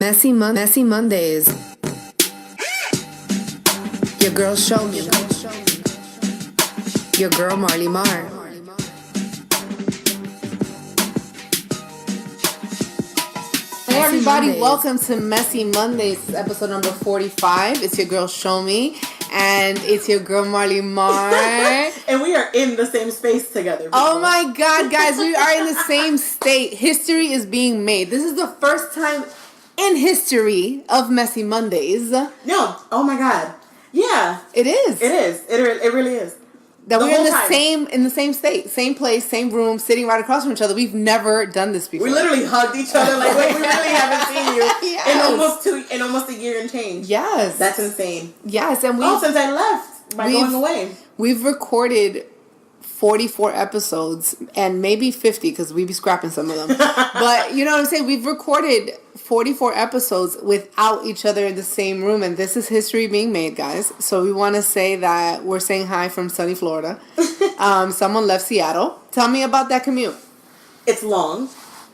Messy Mondays. Your girl show me. Your girl Marley Mar. Hey everybody, welcome to Messy Mondays. This is episode number 45. It's your girl Show Me. And it's your girl Marley Mar. And we are in the same space together. People. Oh my God, guys, we are in the same state. History is being made. This is the first time in history of Messy Mondays. No, oh my God. Yeah. It is. It is. It really is. That we're in the same state, same place, same room, sitting right across from each other. We've never done this before. We literally hugged each other like, wait, we really haven't seen you yes. in almost a year and change. Yes. That's insane. Yes, and since I left by going away. We've recorded 44 episodes and maybe 50 because we be scrapping some of them. But you know what I'm saying? We've recorded 44 episodes without each other in the same room, and this is history being made, guys. So we want to say that we're saying hi from sunny Florida. Someone left Seattle. Tell me about that commute. It's long.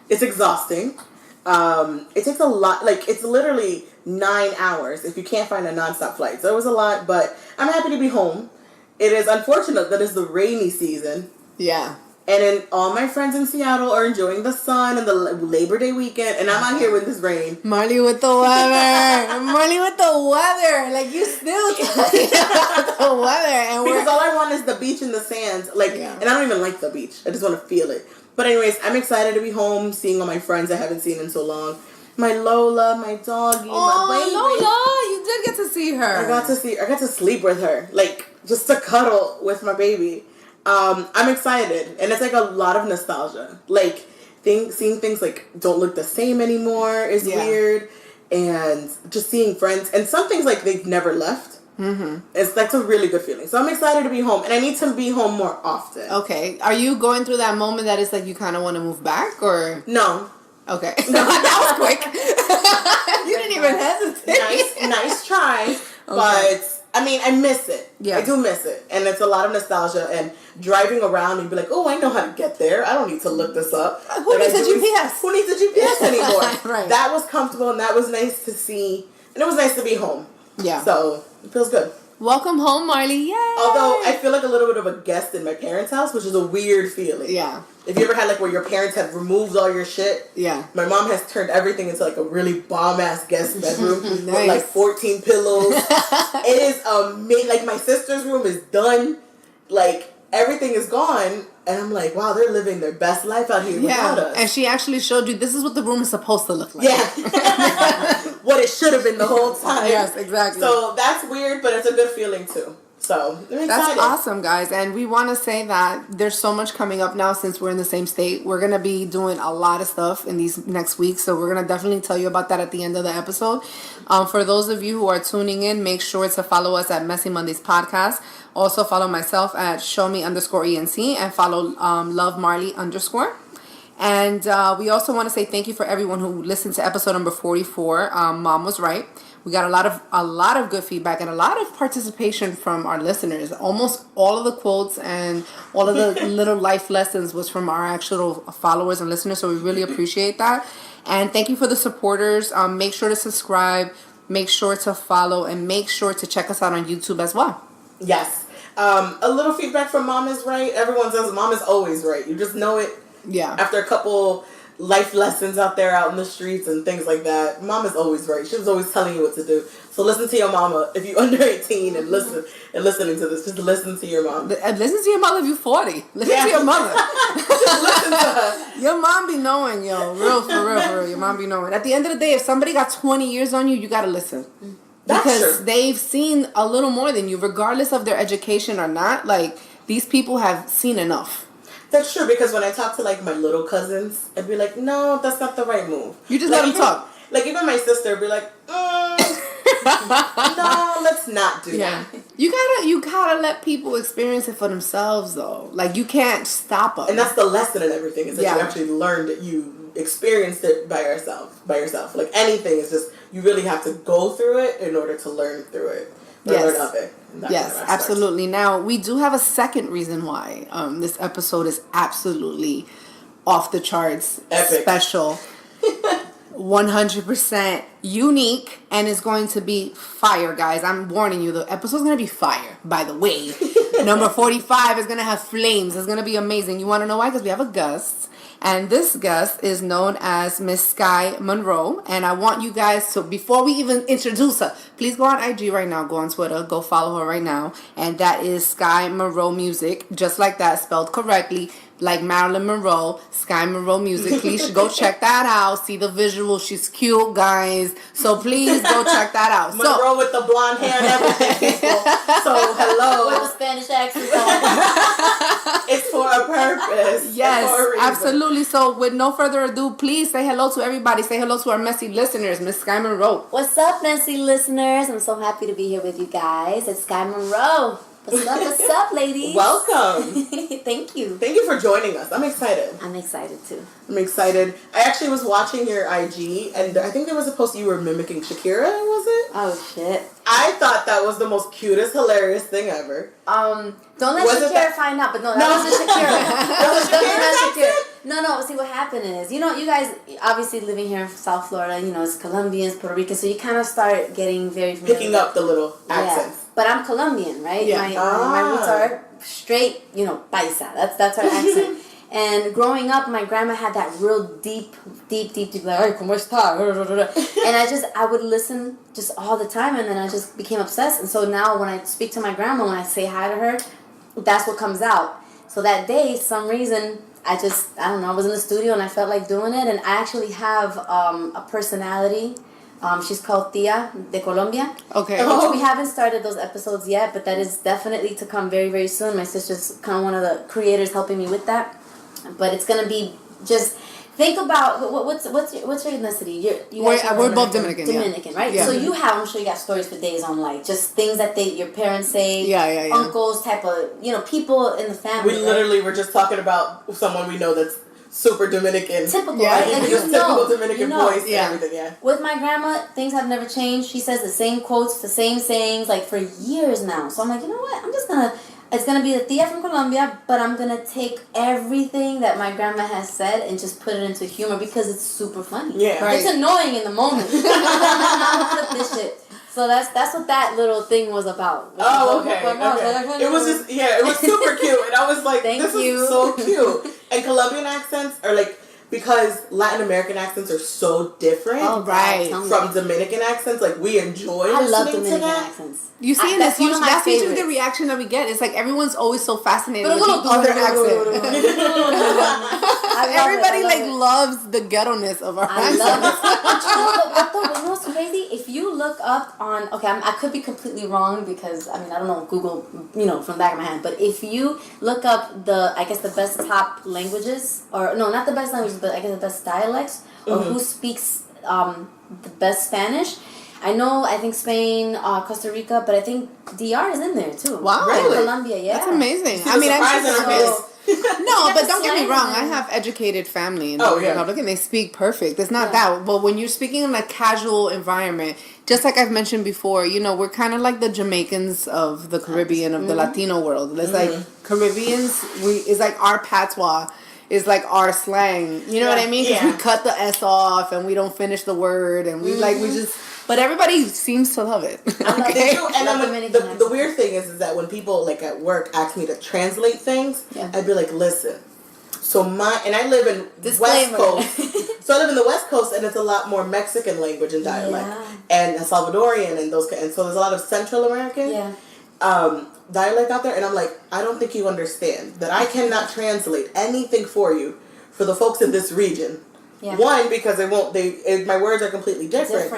It's exhausting. It takes a lot. Like, it's literally 9 hours if you can't find a nonstop flight. So it was a lot, but I'm happy to be home. It is unfortunate that it's the rainy season. Yeah. And then all my friends in Seattle are enjoying the sun and the Labor Day weekend. And I'm out here with this rain. Marley with the weather. Marley with the weather. Like, you still talking about the weather. And because all I want is the beach and the sands. Like, And I don't even like the beach. I just want to feel it. But anyways, I'm excited to be home, seeing all my friends I haven't seen in so long. My Lola, my doggy, my baby. Lola, you did get to see her. I got to sleep with her. Like, just to cuddle with my baby. I'm excited, and it's like a lot of nostalgia. Like, seeing things like don't look the same anymore is weird, and just seeing friends and some things like they've never left. Mm-hmm. That's a really good feeling. So I'm excited to be home, and I need to be home more often. Okay, are you going through that moment that it's like you kind of want to move back, or no? Okay, no, that was quick. You didn't even hesitate. Nice try, but. I mean, I miss it. Yeah. I do miss it. And it's a lot of nostalgia. And driving around and be like, oh, I know how to get there. I don't need to look this up. Who needs a GPS? Who needs a GPS anymore? Right. That was comfortable and that was nice to see. And it was nice to be home. Yeah. So, it feels good. Welcome home, Marley. Yay! Although, I feel like a little bit of a guest in my parents' house, which is a weird feeling. Yeah. If you ever had, like, where your parents have removed all your shit. Yeah. My mom has turned everything into, like, a really bomb-ass guest bedroom. Nice. With, like, 14 pillows. It is amazing. Like, my sister's room is done. Like, everything is gone. And I'm like, wow, they're living their best life out here without us. And she actually showed you, this is what the room is supposed to look like. Yeah. What it should have been the whole time. Yes, exactly. So, that's weird, but it's a good feeling, too. So, I'm excited. That's awesome, guys. And we want to say that there's so much coming up now since we're in the same state. We're going to be doing a lot of stuff in these next weeks. So we're going to definitely tell you about that at the end of the episode. For those of you who are tuning in, make sure to follow us at Messy Mondays Podcast. Also follow myself at showme_ENC and follow Love Marley _. And we also want to say thank you for everyone who listened to episode number 44. Mom was right. We got a lot of good feedback and a lot of participation from our listeners. Almost all of the quotes and all of the little life lessons was from our actual followers and listeners. So we really appreciate that. And thank you for the supporters. Make sure to subscribe, make sure to follow, and make sure to check us out on YouTube as well. Yes. A little feedback from Mom is right. Everyone says Mom is always right. You just know it. Yeah. After a couple life lessons out in the streets and things like that, Mom is always right. She was always telling you what to do. So listen to your mama if you're under 18 and listening to this. Just listen to your mom. Listen to your mother if you're 40. Listen to your mother. Just listen to her. Your mom be knowing, yo. For real. Your mom be knowing. At the end of the day, if somebody got 20 years on you, you gotta listen. Because they've seen a little more than you, regardless of their education or not. Like, these people have seen enough. That's true, because when I talk to, like, my little cousins, I'd be like, no, that's not the right move. You just let them talk. Like, even my sister would be like, no, let's not do that. You gotta let people experience it for themselves, though. Like, you can't stop them. And that's the lesson in everything, is that you actually learned it, you experienced it by yourself. Like, anything is just, you really have to go through it in order to learn through it. Learn of it. Yes, absolutely. Now, we do have a second reason why this episode is absolutely off the charts, epic, special. 100% unique, and it's going to be fire, guys. I'm warning you, the episode's going to be fire, by the way. Number 45 is going to have flames. It's going to be amazing. You want to know why? Because we have a guest, and this guest is known as Miss Sky Monroe, and I want you guys to, before we even introduce her, please go on IG right now, go on Twitter, go follow her right now, and that is Sky Monroe Music, just like that, spelled correctly, like Marilyn Monroe, Sky Monroe Music. Please go check that out. See the visual. She's cute, guys. So please go check that out. Monroe with the blonde hair and everything, people. So hello. With a Spanish accent. It's for a purpose. Yes, for a absolutely. So with no further ado, please say hello to everybody. Say hello to our messy listeners, Miss Sky Monroe. What's up, messy listeners? I'm so happy to be here with you guys. It's Sky Monroe. What's up, ladies? Welcome. Thank you. Thank you for joining us. I'm excited. I'm excited too. I'm excited. I actually was watching your IG, and I think there was a post you were mimicking Shakira, was it? Oh, shit. I thought that was the most cutest, hilarious thing ever. Don't let Shakira find out, but no, that wasn't Shakira. No, see what happened is, you guys obviously living here in South Florida, it's Colombians, Puerto Rican, so you kind of start getting very familiar. Picking up the little accents. Yeah. But I'm Colombian, right? Yeah. My roots are straight, paisa. That's our accent. And growing up, my grandma had that real deep, like, ay, ¿cómo está? And I would listen just all the time, and then I just became obsessed. And so now when I speak to my grandma, when I say hi to her, that's what comes out. So that day, some reason, I don't know, I was in the studio and I felt like doing it, and I actually have a personality. She's called Tia de Colombia. Okay. Which we haven't started those episodes yet, but that is definitely to come very, very soon. My sister's kind of one of the creators helping me with that. But it's gonna be just think about what's your ethnicity? We're both Dominican. Dominican, right? Yeah. So I'm sure you got stories for days on like just things that your parents say. Yeah. Uncles, type of people in the family. We literally were just talking about someone we know that's super Dominican. Typical, yeah, right? Just typical Dominican voice and everything, yeah. With my grandma, things have never changed. She says the same quotes, the same sayings, like for years now. So I'm like, you know what? It's gonna be the Tia from Colombia, but I'm gonna take everything that my grandma has said and just put it into humor because it's super funny. Yeah. Right. It's annoying in the moment. I'm gonna flip this shit. So that's what that little thing was about. Oh, okay. It was just, it was super cute. And I was like, this is so cute. And Colombian accents are like, because Latin American accents are so different from Dominican accents, like we enjoy listening I love Dominican to that. accents. You see, that's usually the reaction that we get. It's like everyone's always so fascinated with the other accent. Everybody loves the ghetto-ness of our accent. I love it. What's crazy? If you look up on, I could be completely wrong because I don't know Google, from the back of my hand. But if you look up the best top languages, or no, not the best languages, but I guess the best dialects, or who speaks the best Spanish. I think Spain, Costa Rica, but I think DR is in there too. Wow. Really? Colombia, yeah. That's amazing. No, but don't get me wrong. I have educated family in the Republic, and they speak perfect. It's not that. But when you're speaking in a casual environment, just like I've mentioned before, we're kind of like the Jamaicans of the Caribbean, of the Latino world. It's like Caribbeans, it's like our patois. Is like our slang, you know what I mean? Because we cut the S off and we don't finish the word, and we but everybody seems to love it. Okay? And then the weird thing is that when people like at work ask me to translate things, I'd be like, listen. So I live in West Coast. So I live in the West Coast, and it's a lot more Mexican language and dialect, and Salvadorian and so there's a lot of Central American. Dialect out there, and I'm like, I don't think you understand that I cannot translate anything for you for the folks in this region. Yeah. One, because my words are completely different.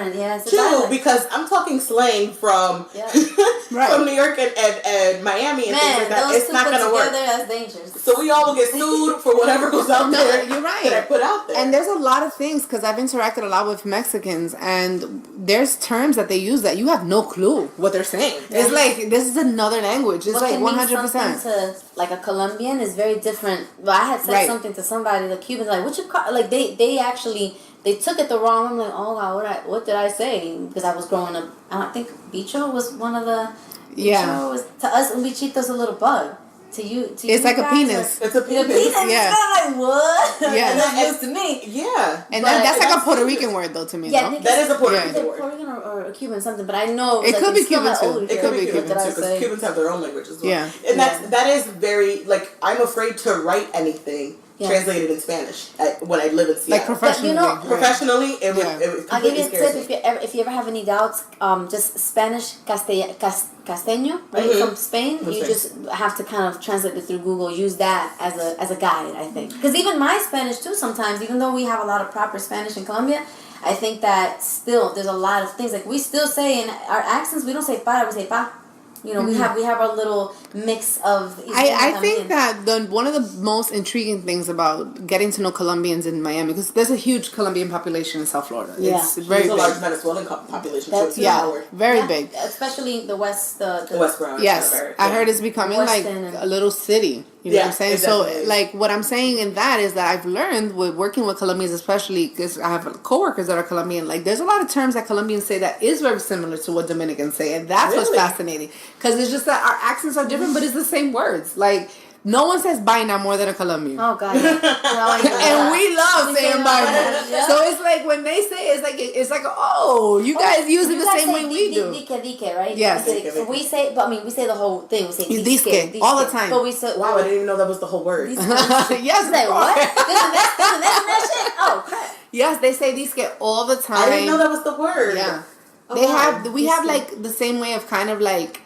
Two, because I'm talking slang from from New York and Miami and things like that. It's not gonna work. That's dangerous. So we all will get sued for whatever goes out there. You're right. That I put out there. And there's a lot of things, because I've interacted a lot with Mexicans, and there's terms that they use that you have no clue what they're saying. Yeah. It's like, this is another language. It's like 100%. To like a Colombian is very different. Well, I had said something to somebody, the Cubans, like, what you call, like they actually, they took it the wrong way. I'm like, oh God, what did I say? Because I was growing up, I think bicho was one of the, bicho was, to us, un bichito's a little bug. It's like a penis. It's a penis. Yeah. It's kind of like, what? Yeah. That's news to me. Yeah. And that's like a Puerto Rican word, though, to me, yeah, though. That is a Puerto Rican word. Puerto Rican or Cuban something, but I know... It could be Cuban, too. It could be Cuban, too, because Cubans have their own language as well. Yeah. And that is very, like, I'm afraid to write anything translated in Spanish when I live in Seattle. Like professionally. Professionally, it would I'll give you a scares tip me. if you ever have any doubts. Just Spanish castellano, right, from Spain. You just have to kind of translate it through Google. Use that as a guide, I think. Because even my Spanish too, sometimes, even though we have a lot of proper Spanish in Colombia, I think that still there's a lot of things like we still say in our accents. We don't say para, we say pa. You know, we have our little mix of... I think that one of the most intriguing things about getting to know Colombians in Miami, because there's a huge Colombian population in South Florida. Yeah. It's very big. There's a large Venezuelan population, too. Very big. Especially the West... The West Branch. Yes. I heard it's becoming like a little city. You know what I'm saying? So, like, what I'm saying in that is that I've learned with working with Colombians, especially because I have coworkers that are Colombian, like, there's a lot of terms that Colombians say that is very similar to what Dominicans say, and that's what's fascinating. Because it's just that our accents are different, but it's the same words. Like, no one says vaina more than a Colombian. Oh, God. Yeah. And we love saying vaina. Yeah. So it's like, when they say it, it's like, oh, you guys use it the same way we do. Dike, right? Yes. We say, but I mean, we say the whole thing. We say disque all the time. But we say, wow, I didn't even know that was the whole word. Yes, like, what? That shit? Oh, crap. Yes, they say disque all the time. I didn't know that was the word. Yeah. Oh, we have like the same way of kind of like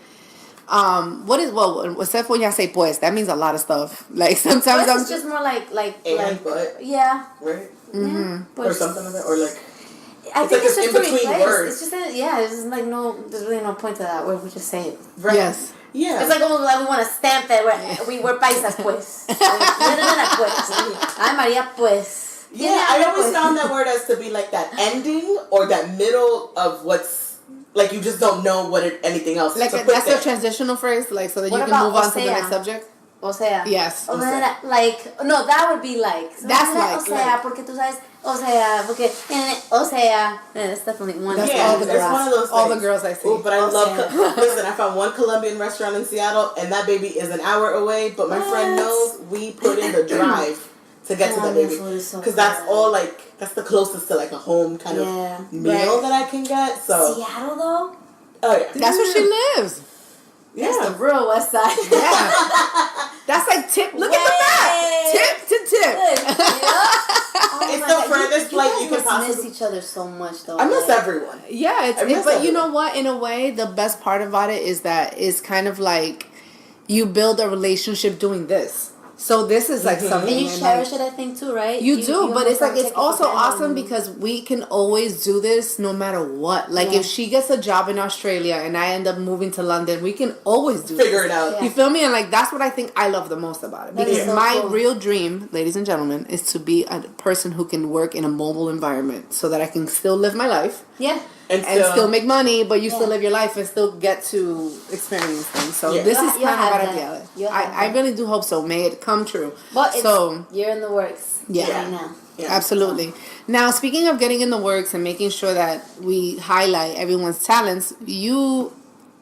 except when y'all say pues, that means a lot of stuff. Like sometimes it's just more like but yeah, right, mm-hmm. Or something like that, or like I think it's just in between words. It's just there's like there's really no point to that where we just say it. Right. Yes. Yeah. It's like almost like we want to stamp that we're paisas pues. Ay Maria pues. Yeah, I always found that word as to be like that ending or that middle of what's. Like, you just don't know anything else. Like, that's a transitional phrase, like, so that you can move on to the next subject? O sea. Yes. O sea, like, no, that would be like. So that's like. O sea, porque tú sabes, o sea, porque, o sea, that's definitely one. That's all the girls. It's one of those all the girls I see. Ooh, but I love, listen, I found one Colombian restaurant in Seattle, and that baby is an hour away, but my friend knows we put in the drive to get to that baby. Because that's all, like, that's the closest to like a home kind of meal that I can get. So Seattle though? Oh yeah. That's where she lives. That's the real West Side. Yeah. That's like tip. Look at the map. Tip to tip. It's the furthest flight you can possibly miss each other so much though. I miss everyone. Yeah, but you know what? In a way, the best part about it is that it's kind of like you build a relationship doing this. So this is like something, and you cherish it, I think, too, right? You do, but it's like it's also awesome because we can always do this no matter what. Like if she gets a job in Australia and I end up moving to London, we can always figure it out. Yeah. You feel me? And like that's what I think I love the most about it. Because my real dream, ladies and gentlemen, is to be a person who can work in a mobile environment so that I can still live my life. Yeah. And still make money, but you still live your life and still get to experience things. So this is kind of what I really do hope so. May it come true. But you're in the works right now. Yeah. Absolutely. Now, speaking of getting in the works and making sure that we highlight everyone's talents, you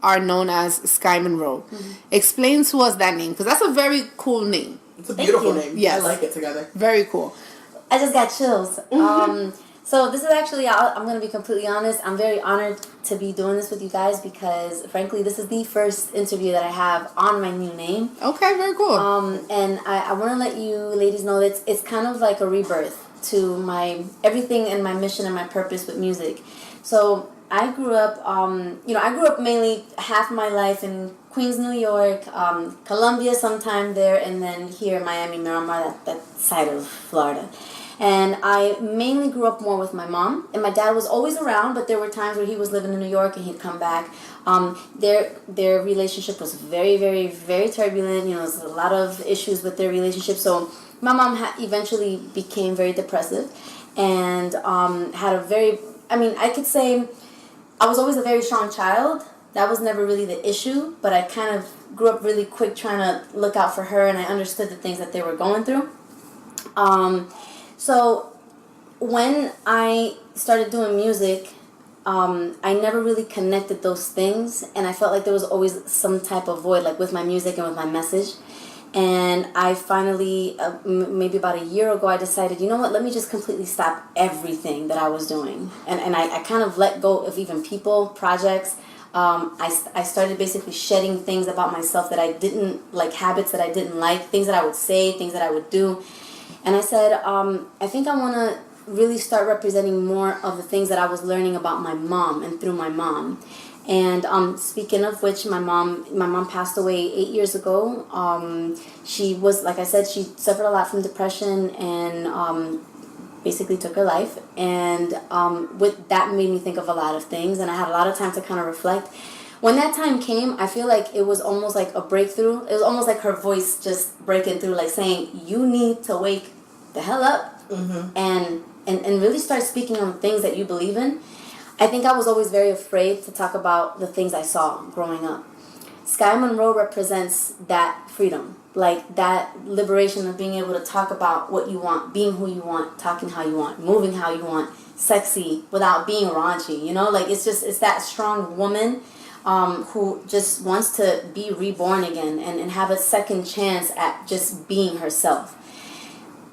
are known as Sky Monroe. Mm-hmm. Explain to us that name, because that's a very cool name. It's a beautiful name. Yes. I like it together. Very cool. I just got chills. So this is actually, I'm going to be completely honest, I'm very honored to be doing this with you guys because, frankly, this is the first interview that I have on my new name. Okay, very cool. And I want to let you ladies know that it's kind of like a rebirth to my everything and my mission and my purpose with music. So I grew up, I grew up mainly half my life in Queens, New York, Colombia sometime there, and then here in Miami, Miramar, that side of Florida. And I mainly grew up more with my mom, and my dad was always around, but there were times where he was living in New York and he'd come back. Their relationship was very, very, very turbulent. You know, there's a lot of issues with their relationship. So my mom eventually became very depressive and had a very, I could say I was always a very strong child. That was never really the issue, but I kind of grew up really quick trying to look out for her, and I understood the things that they were going through. So when I started doing music, I never really connected those things, and I felt like there was always some type of void, like with my music and with my message. And I finally, maybe about a year ago, I decided, you know what, let me just completely stop everything that I was doing. And I kind of let go of even people, projects. I started basically shedding things about myself that I didn't like, habits that I didn't like, things that I would say, things that I would do. And I said, I think I want to really start representing more of the things that I was learning about my mom and through my mom. And speaking of which, my mom passed away 8 years ago. She was, like I said, she suffered a lot from depression and basically took her life. And with that made me think of a lot of things, and I had a lot of time to kind of reflect. When that time came, I feel like it was almost like a breakthrough. It was almost like her voice just breaking through, like saying, you need to wake the hell up and really start speaking on the things that you believe in. I think I was always very afraid to talk about the things I saw growing up. Sky Monroe represents that freedom, like that liberation of being able to talk about what you want, being who you want, talking how you want, moving how you want, sexy without being raunchy, you know? Like it's that strong woman who just wants to be reborn again and have a second chance at just being herself.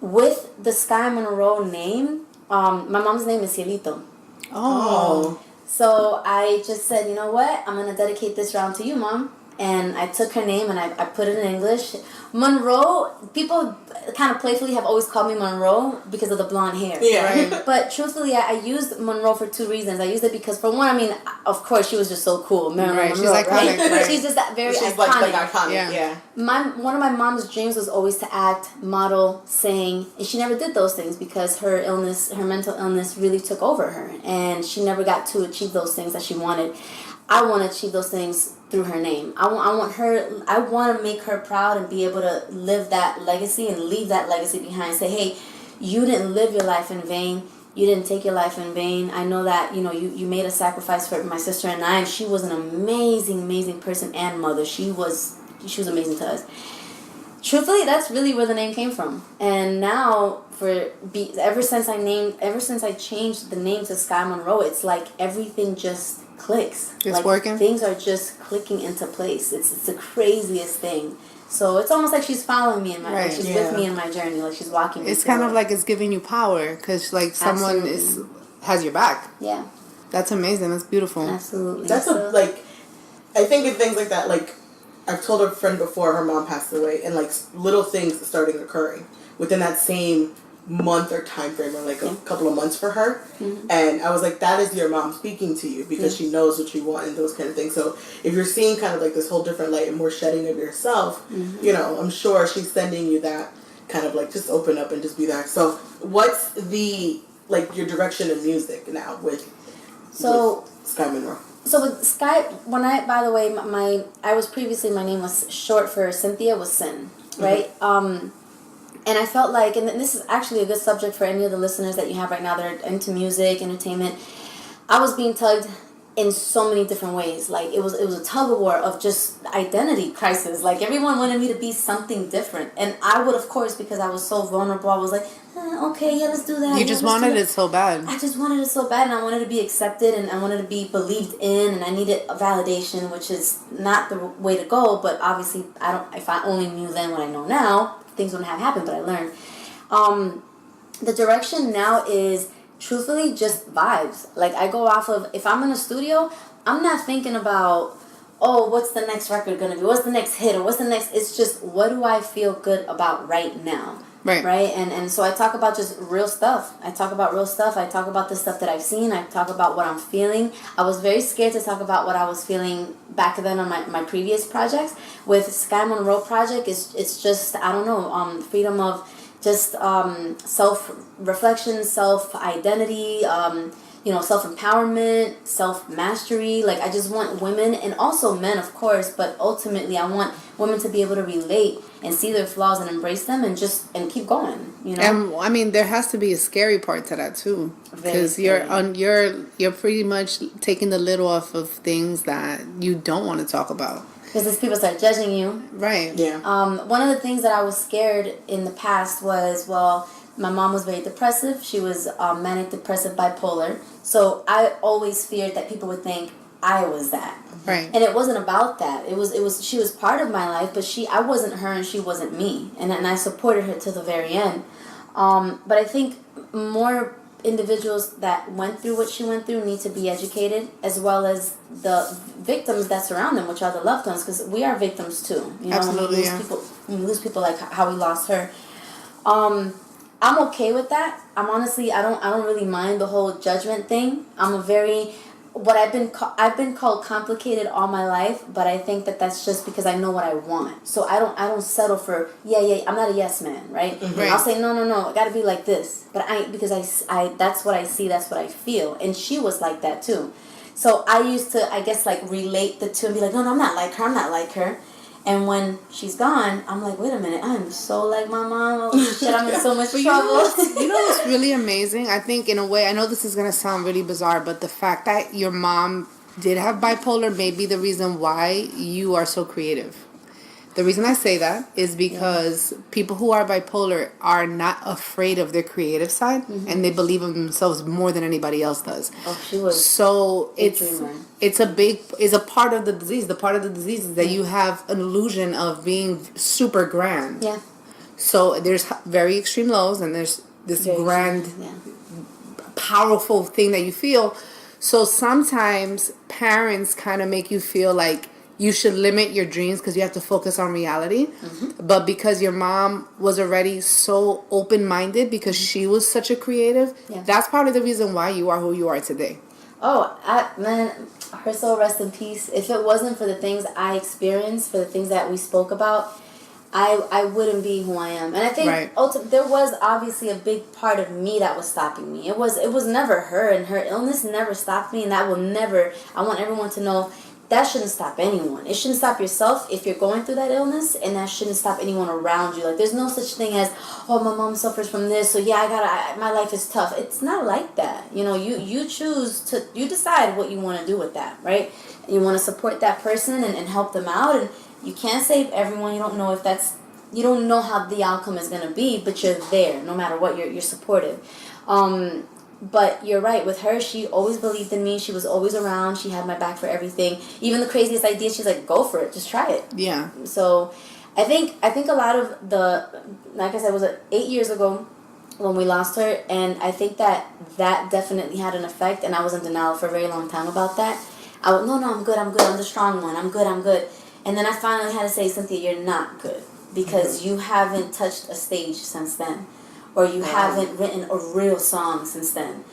With the Sky Monroe name, my mom's name is Cielito. Oh. So I just said, you know what? I'm going to dedicate this round to you, Mom. And I took her name and I put it in English. Monroe, people kind of playfully have always called me Monroe because of the blonde hair. Yeah. Right? But truthfully, I used Monroe for two reasons. I used it because, for one, I mean, of course, she was just so cool. Marilyn Monroe, she's iconic. Right? She's just that very she's iconic. Like iconic, yeah. One of my mom's dreams was always to act, model, sing, and she never did those things because her mental illness really took over her, and she never got to achieve those things that she wanted. I want to achieve those things through her name. I want to make her proud and be able to live that legacy and leave that legacy behind. Say, hey, you didn't live your life in vain. You didn't take your life in vain. I know that, you made a sacrifice for my sister and I. She was an amazing, amazing person and mother. She was amazing to us. Truthfully, that's really where the name came from. And now, ever since I changed the name to Sky Monroe, it's like everything just clicks. It's like working. Things are just clicking into place. It's the craziest thing. So it's almost like she's following me in my, like she's with me in my journey, like she's walking me. It's kind of like it's giving you power because like someone has your back. Yeah. That's amazing. That's beautiful. Absolutely. That's I think of things like that. Like I've told a friend before, her mom passed away, and like little things starting occurring within that same month or time frame, or like a couple of months for her. And I was like, that is your mom speaking to you because she knows what you want and those kind of things. So if you're seeing kind of like this whole different light and more shedding of yourself, I'm sure she's sending you that kind of like, just open up and just be there. So what's your direction of music now with Sky Monroe? So with Sky, by the way, my name was short for Cynthia, was Sin, right? And I felt like, and this is actually a good subject for any of the listeners that you have right now that are into music, entertainment. I was being tugged in so many different ways. Like it was a tug of war of just identity crisis. Like everyone wanted me to be something different, and I would, of course, because I was so vulnerable, I was like, okay, yeah, let's do that. You just wanted it so bad. I just wanted it so bad, and I wanted to be accepted, and I wanted to be believed in, and I needed a validation, which is not the way to go. But obviously, if I only knew then what I know now, things wouldn't have happened. But I learned. The direction now is truthfully just vibes. Like I go off of, if I'm in a studio, I'm not thinking about, what's the next record gonna be? What's the next hit? Or what's the next? It's just, what do I feel good about right now? Right. And so I talk about just real stuff. I talk about the stuff that I've seen. I talk about what I'm feeling. I was very scared to talk about what I was feeling back then on my previous projects. With Sky Monroe project, it's just, I don't know, freedom of just self-reflection, self-identity, self-empowerment, self-mastery. Like, I just want women, and also men, of course, but ultimately I want women to be able to relate and see their flaws and embrace them and keep going, And I mean, there has to be a scary part to that too, because you're pretty much taking the lid off of things that you don't want to talk about. Because as people start judging you. Right. Yeah. One of the things that I was scared in the past was, my mom was very depressive. She was manic depressive bipolar. So I always feared that people would think, I was that. Right. And it wasn't about that. It was she was part of my life, but I wasn't her and she wasn't me. And I supported her to the very end. But I think more individuals that went through what she went through need to be educated, as well as the victims that surround them, which are the loved ones, because we are victims too. You know, absolutely, when we lose people like how we lost her. I'm okay with that. I don't really mind the whole judgment thing. I've been called complicated all my life, but I think that's just because I know what I want. So I don't settle for I'm not a yes man, right? Mm-hmm. Right. I'll say no, it got to be like this. But because I that's what I see, that's what I feel, and she was like that too. So I used to, I guess, like relate the two and be like, no, I'm not like her. And when she's gone, I'm like, wait a minute, I'm so like my mom. Oh, shit, I'm in so much trouble. You know what's really amazing? I think, in a way, I know this is going to sound really bizarre, but the fact that your mom did have bipolar may be the reason why you are so creative. The reason I say that is because people who are bipolar are not afraid of their creative side, and they believe in themselves more than anybody else does. Oh, she was. So it's a part of the disease. The part of the disease is that you have an illusion of being super grand. Yeah. So there's very extreme lows, and there's this very grand, powerful thing that you feel. So sometimes parents kind of make you feel like you should limit your dreams because you have to focus on reality. Mm-hmm. But because your mom was already so open-minded because she was such a creative, that's probably the reason why you are who you are today. Oh, man, her soul rest in peace. If it wasn't for the things I experienced, for the things that we spoke about, I wouldn't be who I am. And I think there was obviously a big part of me that was stopping me. It was never her, and her illness never stopped me, and that will never, I want everyone to know, that shouldn't stop anyone. It shouldn't stop yourself if you're going through that illness, and that shouldn't stop anyone around you. Like, there's no such thing as, oh, my mom suffers from this, so my life is tough. It's not like that. You know, you decide what you want to do with that, right? You want to support that person and help them out, and you can't save everyone. You don't know how the outcome is going to be, but you're there. No matter what, you're supportive. But you're right. With her, she always believed in me. She was always around. She had my back for everything. Even the craziest idea, she's like, go for it. Just try it. Yeah. So I think a lot of like I said, it was 8 years ago when we lost her. And I think that definitely had an effect. And I was in denial for a very long time about that. I went, no, I'm good. I'm the strong one. I'm good. And then I finally had to say, Cynthia, you're not good. Because you haven't touched a stage since then. Or you haven't written a real song since then.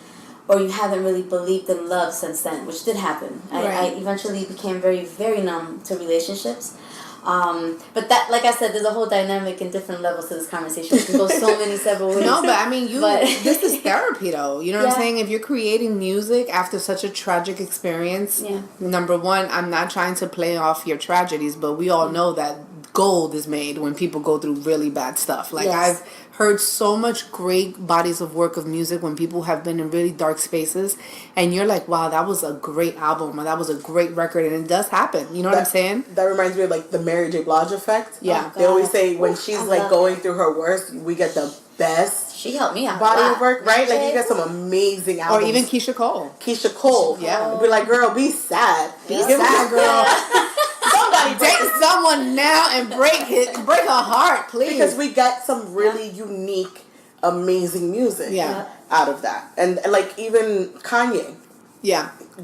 Or you haven't really believed in love since then, which did happen. I eventually became very, very numb to relationships. But that, like I said, there's a whole dynamic and different levels to this conversation. It can go so many several ways. No, but I mean, this is therapy, though. You know what I'm saying? If you're creating music after such a tragic experience, number one, I'm not trying to play off your tragedies, but we all know that gold is made when people go through really bad stuff. Like, I've heard so much great bodies of work of music when people have been in really dark spaces, and you're like, wow, that was a great album, or that was a great record, and it does happen. You know what I'm saying? That reminds me of like the Mary J. Blige effect. Yeah. They always say when she's like going through her worst, we get the best. She helped me out. Body of work, right? Like, you get some amazing albums. Or even Keisha Cole. Yeah. Be like, girl, be sad. Be sad, girl. Somebody date someone now and break her heart, please. Because we got some really unique, amazing music out of that. And like, even Kanye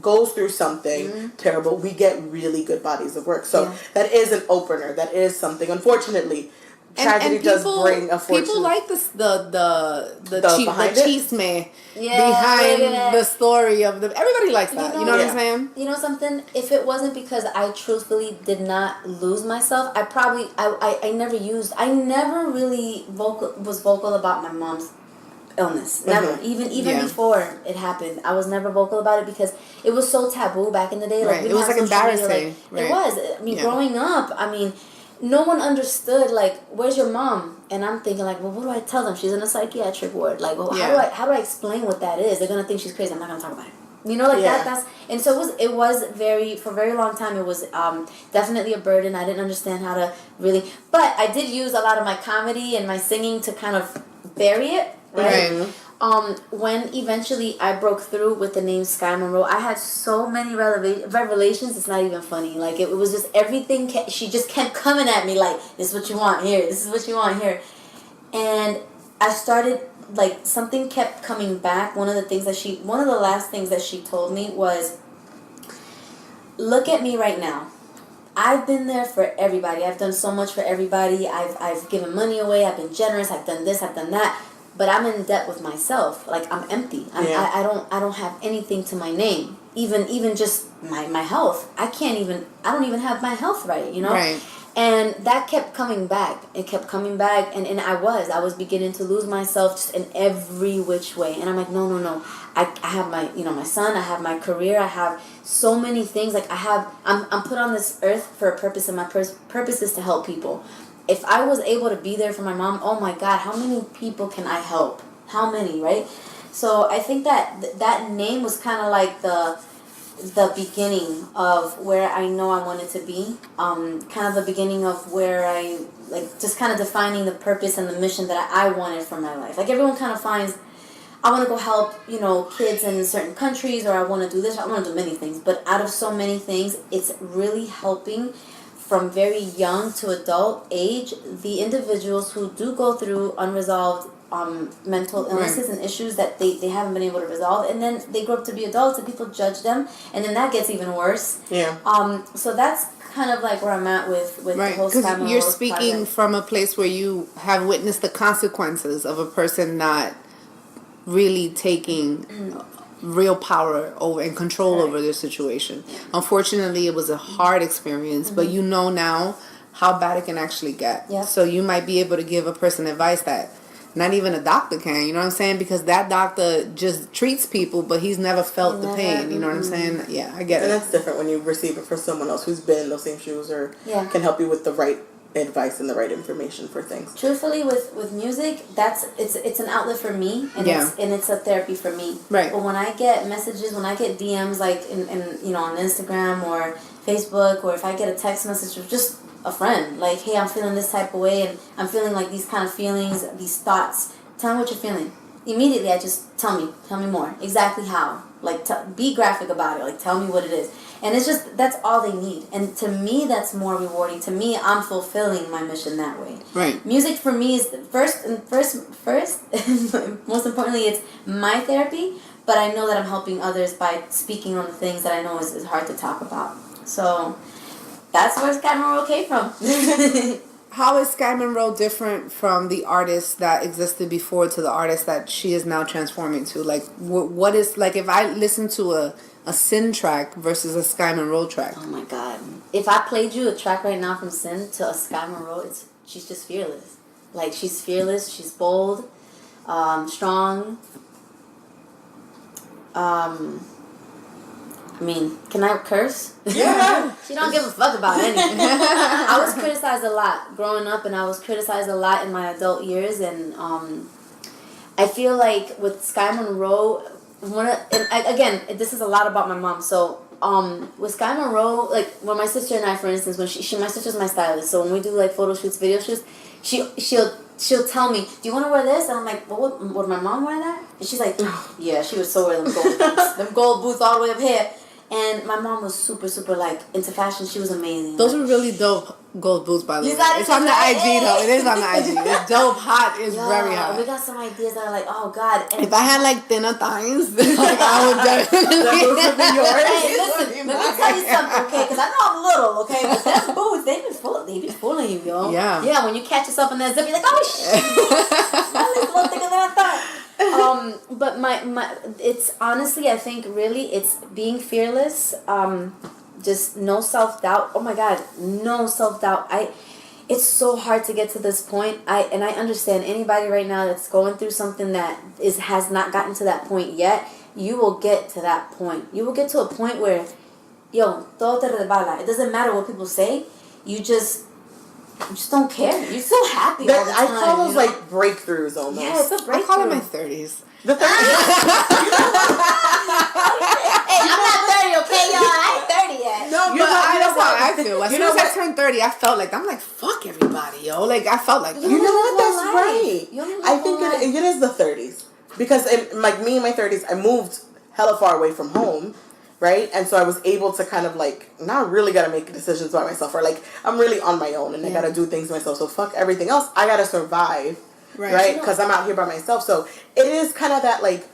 goes through something terrible. We get really good bodies of work. So that is an opener. That is something. Unfortunately, tragedy does bring a fortune. People like the chisme behind the story of the. Everybody likes that. You know what I'm saying? You know something? If it wasn't because I truthfully did not lose myself, I never really was vocal about my mom's illness. Never. Even before it happened, I was never vocal about it because it was so taboo back in the day. Like, it was like embarrassing. It was. I mean, growing up, no one understood, like, where's your mom? And I'm thinking, like, well, what do I tell them? She's in a psychiatric ward. Like, well, how do I explain what that is? They're gonna think she's crazy. I'm not gonna talk about it. You know, like that's. And so it was for a very long time. It was definitely a burden. I didn't understand how to really, but I did use a lot of my comedy and my singing to kind of bury it. Right. when eventually I broke through with the name Sky Monroe, I had so many revelations. It's not even funny. Like it was just everything. She just kept coming at me like, "This is what you want here. This is what you want here," and I started like something kept coming back. One of the last things that she told me was, "Look at me right now. I've been there for everybody. I've done so much for everybody. I've given money away. I've been generous. I've done this. I've done that." But I'm in debt with myself. Like I'm empty. I don't have anything to my name. Even just my health. I don't even have my health right. You know. Right. And that kept coming back. It kept coming back, and I was beginning to lose myself just in every which way. And I'm like, no. I have my son. I have my career. I have so many things. Like I'm put on this earth for a purpose, and my purpose is to help people. If I was able to be there for my mom, oh my God, how many people can I help? How many, right? So I think that name was kind of like the beginning of where I know I wanted to be. Kind of the beginning of where I, like, just kind of defining the purpose and the mission that I wanted for my life. Like, everyone kind of finds, I want to go help, kids in certain countries, or I want to do this, I want to do many things. But out of so many things, it's really helping from very young to adult age, the individuals who do go through unresolved mental illnesses and issues that they haven't been able to resolve, and then they grow up to be adults and people judge them, and then that gets even worse. Yeah. So that's kind of like where I'm at with the whole Sky Monroe. Because you're speaking from a place where you have witnessed the consequences of a person not really taking real power over and control over their situation. Yeah. Unfortunately, it was a hard experience, but you know now how bad it can actually get. Yeah. So you might be able to give a person advice that not even a doctor can, you know what I'm saying? Because that doctor just treats people, but he's never felt the pain, you know what I'm saying? Yeah, I get it. And that's different when you receive it from someone else who's been in those same shoes or can help you with the right advice and the right information for things. Truthfully, with music, it's an outlet for me, and it's a therapy for me. Right. But when I get messages, when I get DMs like in on Instagram or Facebook, or if I get a text message from just a friend, like, hey, I'm feeling this type of way, and I'm feeling like these kind of feelings, these thoughts. Tell me what you're feeling. Immediately, I just tell me more. Exactly how. Like, be graphic about it. Like, tell me what it is. And it's just, that's all they need. And to me, that's more rewarding. To me, I'm fulfilling my mission that way. Right. Music for me is first, most importantly, it's my therapy, but I know that I'm helping others by speaking on the things that I know is hard to talk about. So that's where Sky Monroe came from. How is Sky Monroe different from the artist that existed before to the artist that she is now transforming to? Like, what is, like, if I listen to a Sin track versus a Sky Monroe track? Oh my God. If I played you a track right now from Sin to a Sky Monroe, she's just fearless. Like, she's fearless, she's bold, strong. I mean, can I curse? Yeah. She don't give a fuck about anything. I was criticized a lot growing up, and I was criticized a lot in my adult years, and I feel like with Sky Monroe, again, this is a lot about my mom. So with Sky Monroe, like when my sister and I, for instance, when my sister's my stylist, so when we do like photo shoots, video shoots, she'll tell me, do you want to wear this? And I'm like, well, would my mom wear that? And she's like, yeah, she would so wear them gold boots. Them gold boots all the way up here. And my mom was super, super, like, into fashion. She was amazing. Those were really dope gold boots, by the way. It's on the IG, though. It is on the IG. It's dope, hot. It's very hot. We got some ideas that are like, oh, God. And if I had, like, thinner thighs, like, I would definitely... That would be yours. Hey, listen, let me tell you something, okay? Because I know I'm little, okay? But them boots, they be fooling you, yo. Yeah. Yeah, when you catch yourself in that zip, you're like, oh, shit. That looks a little thicker than I thought. But my it's honestly, I think really it's being fearless, just no self-doubt. Oh my God, no self-doubt. It's so hard to get to this point. I understand anybody right now that's going through something that has not gotten to that point yet. You will get to that point. You will get to a point where, todo te resbala. It doesn't matter what people say. You just don't care. You're so happy all the time. I call those like breakthroughs almost. Yeah, it's a breakthrough. I call it my 30s. The 30s. Hey, I'm not 30, okay, y'all? I ain't 30 yet. No, but that's how I feel. As soon as I turned 30, I felt like, I'm like, fuck everybody, yo. Like, I felt like, you know what? That's right. I think it is the 30s. because like me in my 30s, I moved hella far away from home, right? And so I was able to kind of like, not really got to make decisions by myself, or like I'm really on my own and I got to do things myself. So fuck everything else. I got to survive, right? Because I'm out here by myself. So it is kind of that like,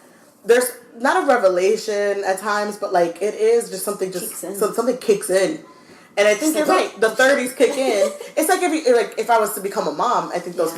there's not a revelation at times, but like it is just something something kicks in. And I think you're right. The 30s kick in. It's like if I was to become a mom, I think those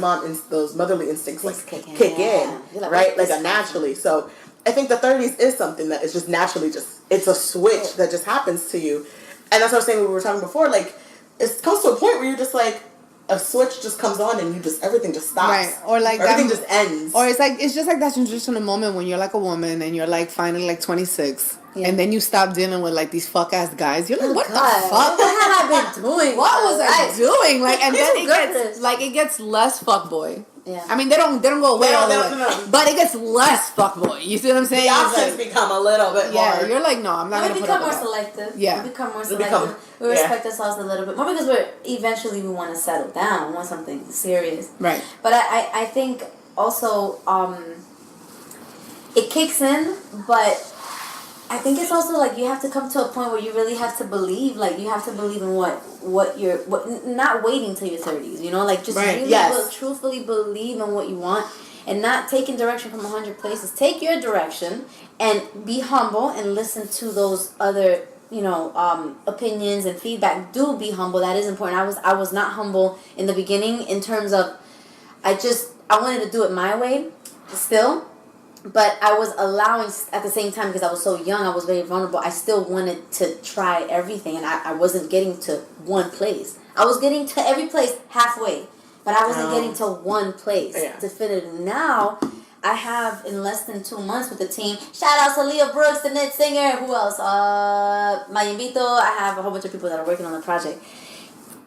those motherly instincts like kick in, right? Like naturally. So I think the 30s is something that is just naturally it's a switch that just happens to you. And that's what I was saying when we were talking before. Like it comes to a point where you're just like, a switch just comes on and everything just stops. Right. Or like everything just ends. Or it's just like that transitional moment when you're like a woman and you're like finally like 26. Yeah. And then you stop dealing with like these fuck ass guys. You're like, what the fuck? What have I been doing? What was I doing? Like, and then it gets less fuckboy. Yeah. I mean, they don't go away all the way, but it gets less fuckboy. You see what I'm saying? The options become a little bit more. Yeah, you're like, no, I'm not gonna put up with that. We become more selective. Yeah, we become more selective. We respect ourselves a little bit more because we want to settle down, we want something serious. Right. But I think also it kicks in, but I think it's also like you have to come to a point where you really have to believe, like you have to believe in what you're not waiting till your 30s, you know, like just really truthfully believe in what you want and not taking direction from 100 places. Take your direction and be humble and listen to those other, you know, opinions and feedback. Do be humble. That is important. I was not humble in the beginning in terms of I wanted to do it my way still. But I was allowing, at the same time, because I was so young, I was very vulnerable, I still wanted to try everything, and I wasn't getting to one place. I was getting to every place halfway, but I wasn't getting to one place definitive. Now, I have, in less than 2 months with the team, shout out to Leah Brooks, the knit singer, who else? Mayimito, I have a whole bunch of people that are working on the project.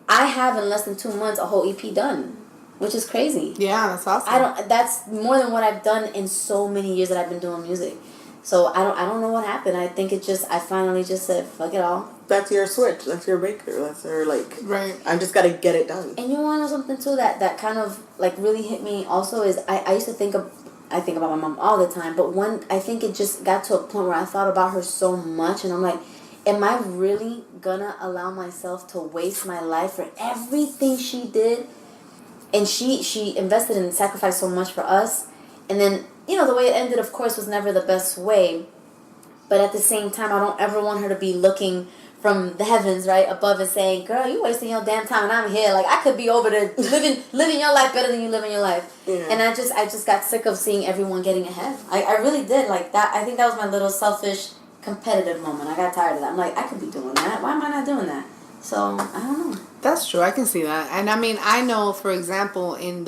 I have, in less than 2 months, a whole EP done. Which is crazy. Yeah, that's awesome. That's more than what I've done in so many years that I've been doing music. So I don't know what happened. I think I finally just said, fuck it all. That's your switch. That's your breaker. That's your like. Right. I just gotta get it done. And you want to know something too that kind of like really hit me also is I used to think about my mom all the time, but I think it just got to a point where I thought about her so much, and I'm like, am I really gonna allow myself to waste my life for everything she did? And she invested and sacrificed so much for us. And then, you know, the way it ended, of course, was never the best way. But at the same time, I don't ever want her to be looking from the heavens, right, above and saying, girl, you wasting your damn time and I'm here. Like, I could be over there living your life better than you living your life. Yeah. And I just got sick of seeing everyone getting ahead. I really did. Like, that. I think that was my little selfish, competitive moment. I got tired of that. I'm like, I could be doing that. Why am I not doing that? So, I don't know. That's true. I can see that. And I mean, I know, for example, in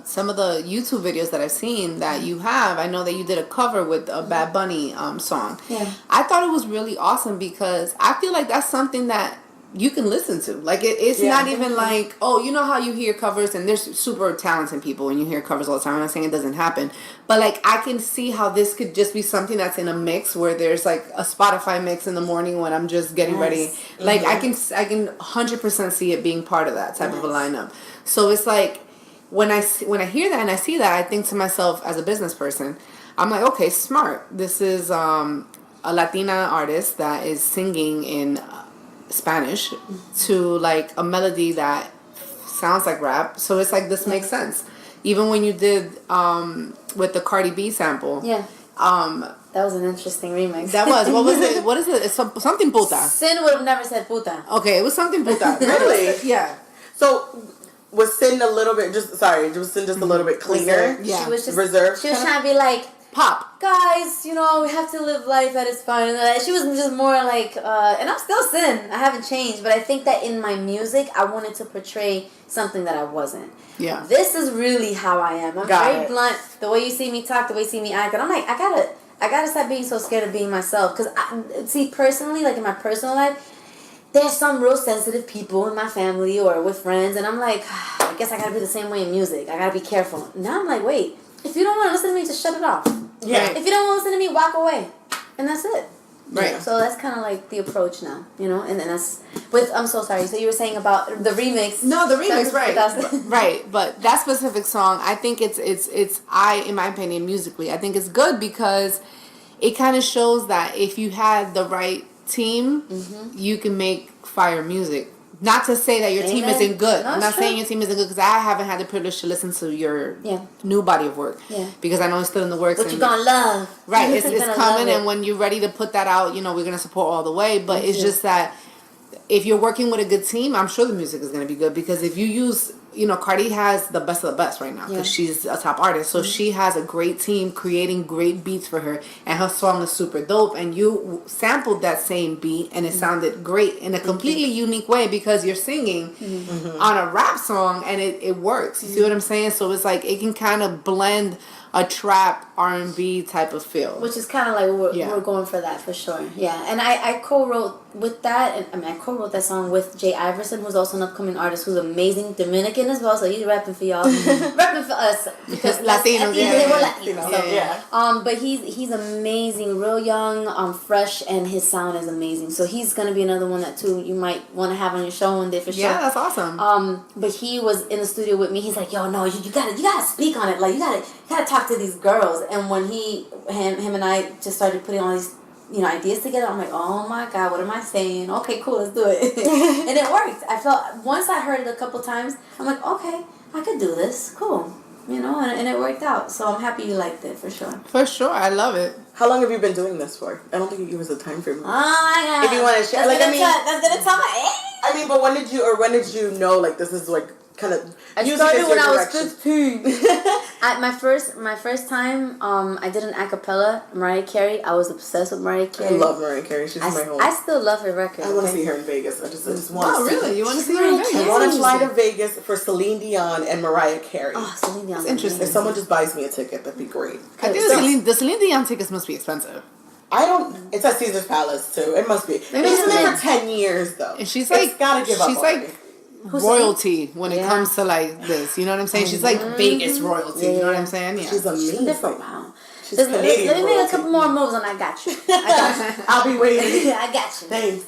some of the YouTube videos that I've seen that you have, I know that you did a cover with a Bad Bunny song. Yeah. I thought it was really awesome because I feel like that's something that you can listen to. Like, it's not even like, oh, you know how you hear covers, and there's super talented people and you hear covers all the time. I'm not saying it doesn't happen. But, like, I can see how this could just be something that's in a mix where there's, like, a Spotify mix in the morning when I'm just getting ready. Like, I can 100% see it being part of that type of a lineup. So it's like, when I hear that and I see that, I think to myself as a business person, I'm like, okay, smart. This is a Latina artist that is singing in Spanish to like a melody that sounds like rap. So it's like, this makes sense. Even when you did with the Cardi B sample. Yeah. That was an interesting remix. That was. What was it? What is it? It's something puta. Sin would have never said puta. Okay, it was something puta. Really? Yeah. So was Sin a little bit a little bit cleaner? Yeah. She was just reserved. She was trying to be like, pop, guys, you know, we have to live life at its finest. She was just more like, and I'm still Sin. I haven't changed, but I think that in my music, I wanted to portray something that I wasn't. Yeah. This is really how I am. I'm very blunt. The way you see me talk, the way you see me act, and I'm like, I gotta stop being so scared of being myself. Because personally, like in my personal life, there's some real sensitive people in my family or with friends, and I'm like, I guess I gotta be the same way in music. I gotta be careful. Now I'm like, wait. If you don't want to listen to me, just shut it off. Yeah. If you don't want to listen to me, walk away. And that's it. Right. So that's kind of like the approach now, you know, and then that's with. I'm so sorry. So you were saying about the remix? No, the remix, right? Right, but that specific song, I think it's in my opinion, musically, I think it's good because it kind of shows that if you had the right team, you can make fire music. Not to say that your team isn't good. I'm not saying your team isn't good because I haven't had the privilege to listen to your new body of work. Yeah. Because I know it's still in the works. But you're gonna love. Right. It's coming, and when you're ready to put that out, you know, we're gonna support all the way. But it's just that if you're working with a good team, I'm sure the music is gonna be good because if you use, you know, Cardi has the best of the best right now because she's a top artist. So she has a great team creating great beats for her, and her song is super dope. And you sampled that same beat, and it sounded great in a completely unique way because you're singing on a rap song, and it works. You see what I'm saying? So it's like it can kind of blend a trap R&B type of feel, which is kind of like we're going for that for sure. Yeah, and I co-wrote with that, and I mean I co-wrote that song with Jay Iverson, who's also an upcoming artist who's amazing, Dominican as well. So he's rapping for y'all, rapping for us because Latinos, we're Latinos. But he's amazing, real young, fresh, and his sound is amazing. So he's gonna be another one that too you might want to have on your show one day for sure. Yeah, that's awesome. But he was in the studio with me. He's like, yo, no, you gotta speak on it. Like you gotta talk to these girls. And when him and I just started putting all these, you know, ideas together, I'm like, oh my God, what am I saying? Okay, cool, let's do it. And it worked. I felt, once I heard it a couple times, I'm like, okay, I could do this. Cool. You know, and it worked out. So I'm happy you liked it, for sure. For sure, I love it. How long have you been doing this for? I don't think you gave us a time frame. Oh my God. If you want to share, that's gonna tell my age. I mean, but when did you know, like, this is like kind of I started when I was 15. My first time, I did an acapella, Mariah Carey. I was obsessed with Mariah Carey. I love Mariah Carey. She's my home. I still love her record. I want to see her in Vegas. I just want to see her. You want to see her in Vegas? I want to fly to Vegas for Celine Dion and Mariah Carey. Oh, Celine Dion. That's interesting. If someone just buys me a ticket, that'd be great. I think the Celine Dion tickets must be expensive. It's at Caesar's Palace too. It must be. It's been there for 10 years though. And she's like, gotta give up. She's like royalty when it comes to like this. You know what I'm saying? She's like Vegas royalty. You know what I'm saying? Yeah. She's amazing. Wow. She's Canadian let me make a couple more moves and I got you. I'll be waiting. I got you. Thanks.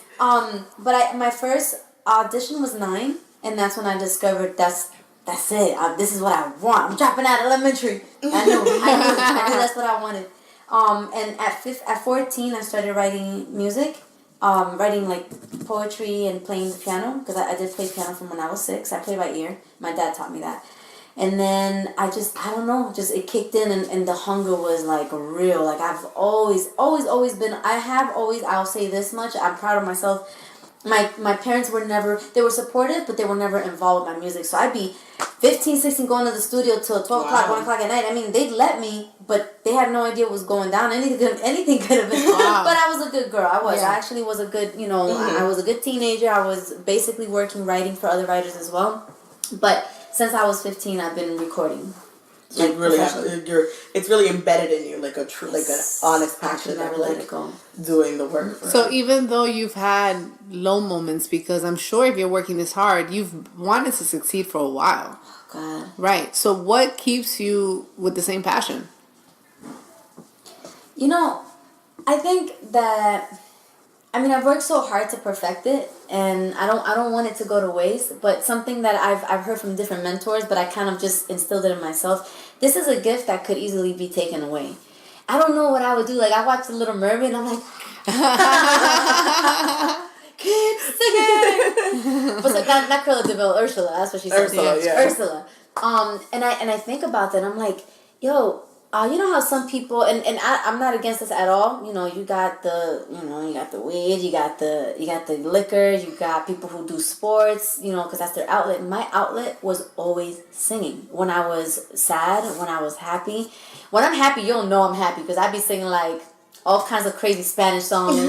But my first audition was 9, and that's when I discovered that's it. This is what I want. I'm dropping out of elementary. I knew that's what I wanted. And at 14, I started writing music, writing like poetry and playing the piano because I did play piano from when I was 6. I play by ear. My dad taught me that. And then I don't know, it kicked in and the hunger was like real. Like I've always been, I'll say this much, I'm proud of myself. My parents they were supportive, but they were never involved with my music. So I'd be 15, 16 going to the studio till 12 o'clock, 1 o'clock at night. I mean, they'd let me, but they had no idea what was going down. Anything could have been. Wow. But I was a good girl. I actually was a good, I was a good teenager. I was basically writing for other writers as well. But since I was 15, I've been recording. So it's really embedded in you, like an honest passion. Never let it go. Doing the work. So even though you've had low moments, because I'm sure if you're working this hard, you've wanted to succeed for a while. Oh God. Right. So what keeps you with the same passion? I think that. I've worked so hard to perfect it, and I don't want it to go to waste. But something that I've heard from different mentors, but I kind of just instilled it in myself. This is a gift that could easily be taken away. I don't know what I would do. Like I watched The Little Mermaid, and I'm like, keep singing. But not Cruella de Vil, Ursula. That's what she said. Ursula. And I think about that. And I'm like, yo. You know how some people and I'm not against this at all. You got the weed, you got the liquor, you got people who do sports. Because that's their outlet. My outlet was always singing. When I was sad, when I was happy. When I'm happy, you'll know I'm happy because I be singing like all kinds of crazy Spanish songs.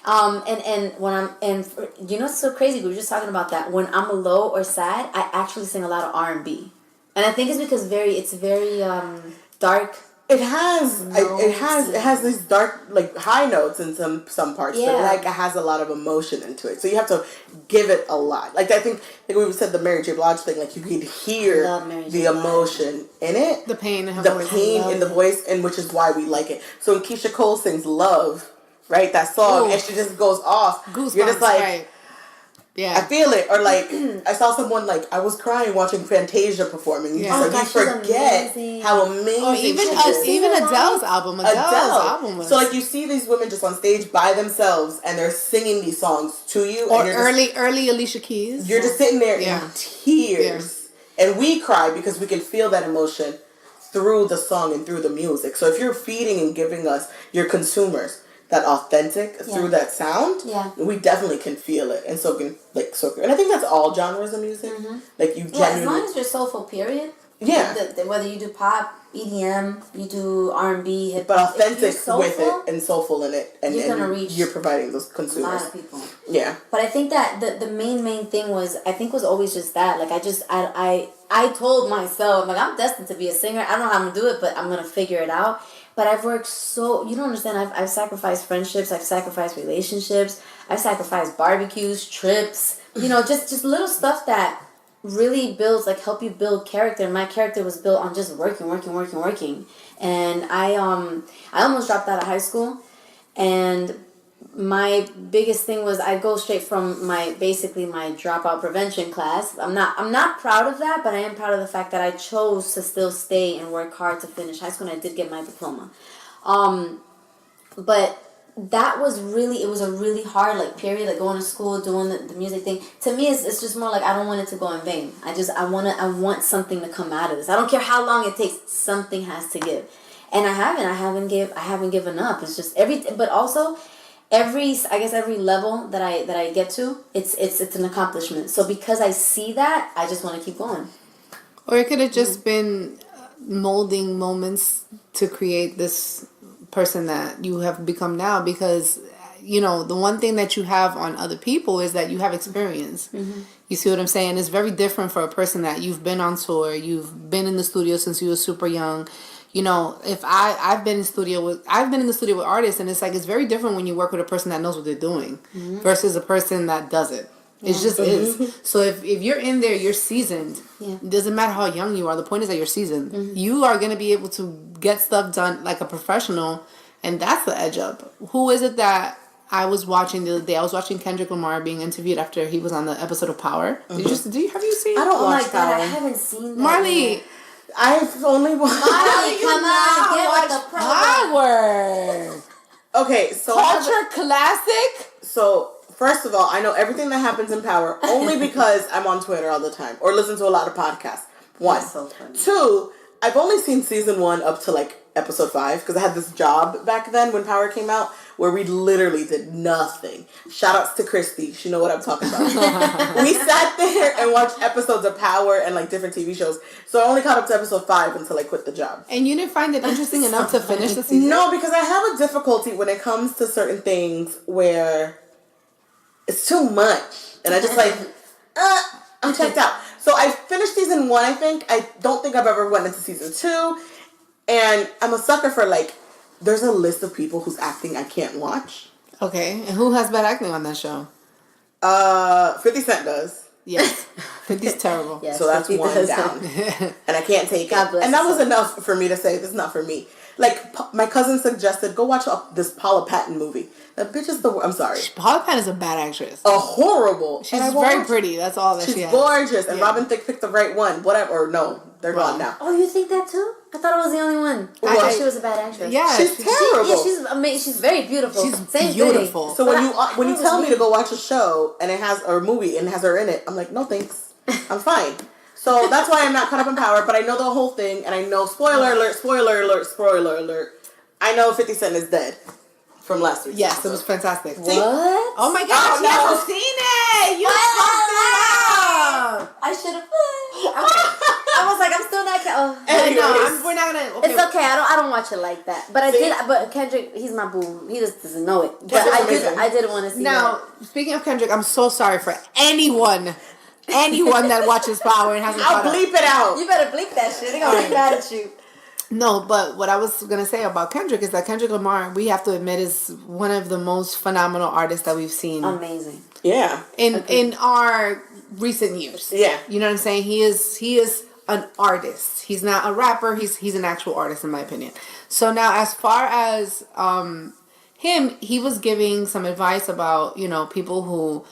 And when it's so crazy. We were just talking about that. When I'm low or sad, I actually sing a lot of R&B, and I think it's because it's very dark. It has these dark, like high notes in some parts, but it has a lot of emotion into it. So you have to give it a lot. Like I think, like we said, the Mary J. Blige thing, like you could hear the emotion in it, the pain in the voice, and which is why we like it. So when Keisha Cole sings "Love" right? That song, Ooh. and she just goes off. Goosebumps, You're just like, right. Yeah. I feel it. Or like, I saw someone like, I was crying watching Fantasia performing. Yeah. You forget how amazing or even Adele's album. Adele's album was. So like you see these women just on stage by themselves and they're singing these songs to you. Or and early Alicia Keys. You're just sitting there in tears. Yeah. And we cry because we can feel that emotion through the song and through the music. So if you're feeding and giving us, your consumers, that authentic through that sound, we definitely can feel it, and so can and I think that's all genres of music. Like you genuinely, as long as you're soulful, period. Yeah. Whether you do pop, EDM, you do R&B, hip hop, but authentic with it and soulful in it, and you're gonna reach. You're providing those consumers. A lot of people. Yeah. But I think that the main thing was always just that. Like I told myself, like, I'm destined to be a singer. I don't know how I'm gonna do it, but I'm gonna figure it out. But I've worked you don't understand, I've sacrificed friendships, I've sacrificed relationships, I've sacrificed barbecues, trips, just little stuff that really builds, like, help you build character. And my character was built on just working. And I almost dropped out of high school, and my biggest thing was I'd go straight from my dropout prevention class. I'm not proud of that, but I am proud of the fact that I chose to still stay and work hard to finish high school, and I did get my diploma. But that was it was a really hard, like, period, like, going to school, doing the music thing. To me, it's just more like, I don't want it to go in vain. I want something to come out of this. I don't care how long it takes. Something has to give. And I haven't given up. It's just but also every level that I get to, it's an accomplishment. So because I see that, I just want to keep going. Or it could have just been molding moments to create this person that you have become now, because the one thing that you have on other people is that you have experience. You see what I'm saying? It's very different for a person that you've been on tour, you've been in the studio since you were super young. If I've been in the studio with artists, and it's like, it's very different when you work with a person that knows what they're doing versus a person that doesn't. It just is. So if you're in there, you're seasoned. It doesn't matter how young you are. The point is that you're seasoned. You are going to be able to get stuff done like a professional, and that's the edge up. Who is it that I was watching the other day? I was watching Kendrick Lamar being interviewed after he was on the episode of Power. Have you seen? I don't watch Power. I haven't seen that. Marley. Yet. I've only watched. Marley, come on, get with the Power. Okay, so culture classic. So first of all, I know everything that happens in Power only because I'm on Twitter all the time or listen to a lot of podcasts. One. That's so funny. Two, I've only seen season 1 up to like episode 5 because I had this job back then when Power came out where we literally did nothing. Shout outs to Christy. She know what I'm talking about. We sat there and watched episodes of Power and like different TV shows. So I only caught up to episode 5 until I quit the job. And you didn't find it interesting enough to finish the season? No, because I have a difficulty when it comes to certain things where it's too much. And I just like, I'm checked out. So I finished season 1, I think. I don't think I've ever went into season 2. And I'm a sucker for, like, there's a list of people whose acting I can't watch. Okay. And who has bad acting on that show? 50 Cent does. Yes. 50's terrible. Yes, so that's one down. And I can't take it. And that was enough for me to say, this is not for me. Like, my cousin suggested, go watch this Paula Patton movie. That bitch is I'm sorry. Paula Patton is a bad actress. A horrible. She's very pretty. That's all that she has. She's gorgeous. And Robin Thicke picked the right one. Whatever. Or no, they're gone now. Oh, you think that too? I thought I was the only one. I thought she was a bad actress. Yeah. She's terrible. She's amazing. She's very beautiful. She's Same beautiful. Thing. So when you tell me to go watch a show and it has a movie and it has her in it, I'm like, no thanks. I'm fine. So that's why I'm not caught up in Power, but I know the whole thing, and I know, spoiler alert, I know 50 Cent is dead from last week. Yes, it was fantastic. What? Oh my God, you haven't seen it! You fucked it up! I should have. Okay. I was like, I'm still not. Anyways. We're not gonna. Okay. It's okay. I don't watch it like that. But I did. But Kendrick, he's my boo. He just doesn't know it. But I did want to see. Now, speaking of Kendrick, I'm so sorry for anyone that watches Power and hasn't. I'll bleep it out. You better bleep that shit. They're gonna be mad at you. No, but what I was going to say about Kendrick is that Kendrick Lamar, we have to admit, is one of the most phenomenal artists that we've seen. Amazing. Yeah. In our recent years. Yeah. You know what I'm saying? He is an artist. He's not a rapper. He's an actual artist, in my opinion. So now, as far as he was giving some advice about, you know, people who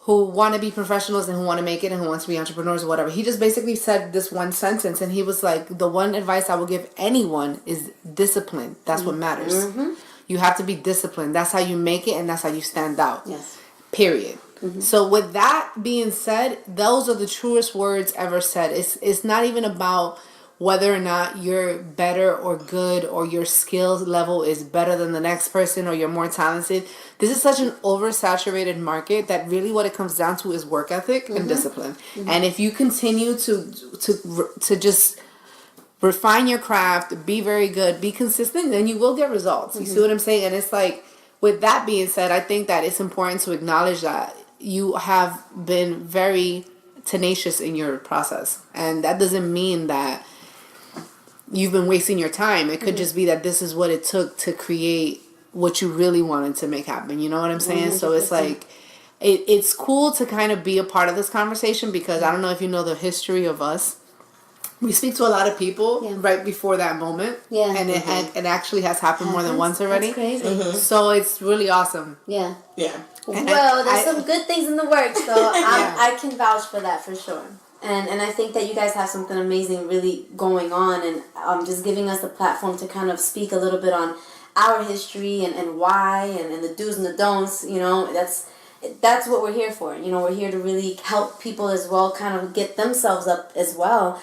want to be professionals and who want to make it and who wants to be entrepreneurs or whatever. He just basically said this one sentence, and he was like, the one advice I will give anyone is discipline. That's what matters. Mm-hmm. You have to be disciplined. That's how you make it, and that's how you stand out. Yes. Period. Mm-hmm. So with that being said, those are the truest words ever said. It's not even about whether or not you're better or good or your skills level is better than the next person or you're more talented. This is such an oversaturated market that really what it comes down to is work ethic mm-hmm. and discipline. Mm-hmm. And if you continue to just refine your craft, be very good, be consistent, then you will get results. You mm-hmm. see what I'm saying? And it's like, with that being said, I think that it's important to acknowledge that you have been very tenacious in your process. And that doesn't mean that you've been wasting your time. It could mm-hmm. just be that this is what it took to create what you really wanted to make happen. You know what I'm saying? 100%. So it's like, it's cool to kind of be a part of this conversation because I don't know if you know the history of us. We speak to a lot of people right before that moment. Yeah. And mm-hmm. it actually has happened more than once already. That's crazy. Mm-hmm. So it's really awesome. Yeah. Yeah. And well, there's some good things in the works, so I can vouch for that for sure. And I think that you guys have something amazing really going on, and just giving us a platform to kind of speak a little bit on our history and why and the do's and the don'ts. You know, that's what we're here for. You know, we're here to really help people as well, kind of get themselves up as well.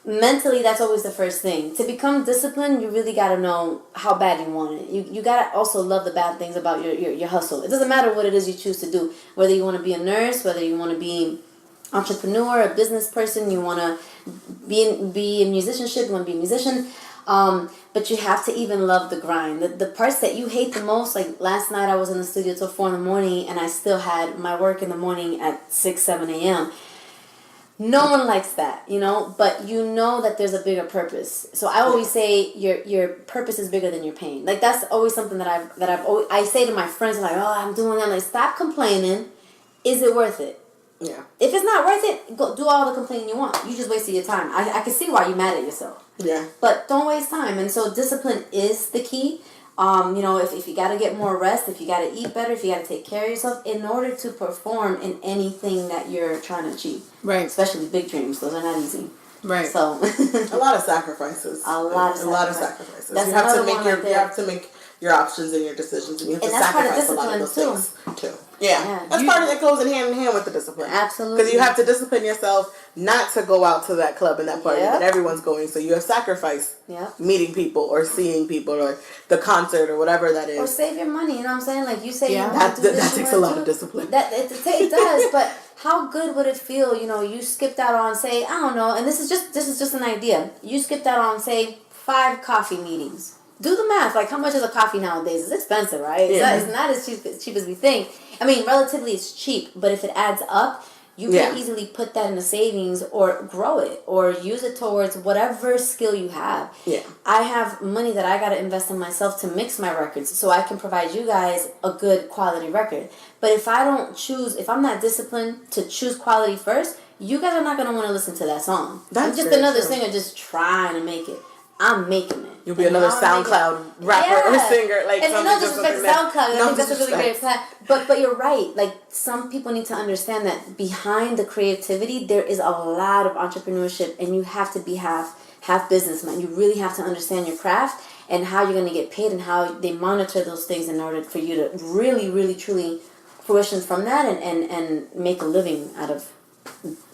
Mentally, that's always the first thing. To become disciplined, you really got to know how bad you want it. You got to also love the bad things about your hustle. It doesn't matter what it is you choose to do. Whether you want to be a nurse, whether you want to be entrepreneur, a business person, you want to be in musicianship, you want to be a musician, but you have to even love the grind. The parts that you hate the most, like last night I was in the studio till 4 a.m. and I still had my work in the morning at 6, 7 a.m. No one likes that, you know, but you know that there's a bigger purpose. So I always say your purpose is bigger than your pain. Like that's always something that I've always, I say to my friends, like, oh, I'm doing that. Like, stop complaining. Is it worth it? Yeah. If it's not worth it, go do all the complaining you want. You just wasted your time. I can see why you're mad at yourself. Yeah. But don't waste time. And so discipline is the key. You know, if you got to get more rest, if you got to eat better, if you got to take care of yourself in order to perform in anything that you're trying to achieve. Right. Especially big dreams. Those are not easy. Right. So a lot of sacrifices. A lot of sacrifices. That's you have to make your options and your decisions, and you have to sacrifice a lot of those things too. Yeah. That's part of that goes hand in hand with the discipline. Absolutely. Because you have to discipline yourself not to go out to that club and that party that everyone's going. So you have sacrificed meeting people or seeing people or the concert or whatever that is. Or save your money. You know what I'm saying? Like you say, that takes a lot of discipline. It does. But how good would it feel? You know, you skipped out on, say, I don't know, and this is just an idea. You skipped out on, say, 5 coffee meetings. Do the math. Like, how much is a coffee nowadays? It's expensive, right? Yeah. It's not as cheap as we think. I mean, relatively it's cheap, but if it adds up, you can easily put that in a savings or grow it or use it towards whatever skill you have. Yeah. I have money that I got to invest in myself to mix my records so I can provide you guys a good quality record. But if I'm not disciplined to choose quality first, you guys are not going to want to listen to that song. I'm just another singer just trying to make it. I'm making it. You'll be another SoundCloud rapper or singer. Like, and no disrespect to SoundCloud. I think that's a really great plan. But you're right. Like, some people need to understand that behind the creativity, there is a lot of entrepreneurship, and you have to be half businessman. You really have to understand your craft and how you're going to get paid and how they monitor those things in order for you to really, really, truly fruition from that and make a living out of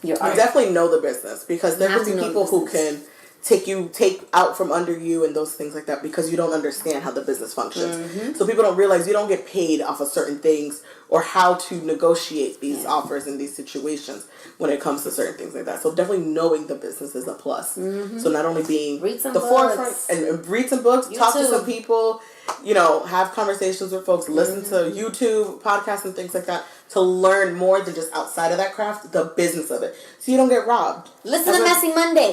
your art. You definitely know the business because there will be people who can take out from under you and those things like that because you don't understand how the business functions. Mm-hmm. So people don't realize you don't get paid off of certain things or how to negotiate these offers in these situations when it comes to certain things like that. So definitely knowing the business is a plus. Mm-hmm. So not only being the forefront and read some books, talk to some people, you know, have conversations with folks, listen to YouTube, podcasts and things like that to learn more than just outside of that craft, the business of it. So you don't get robbed. Listen to Messy Monday.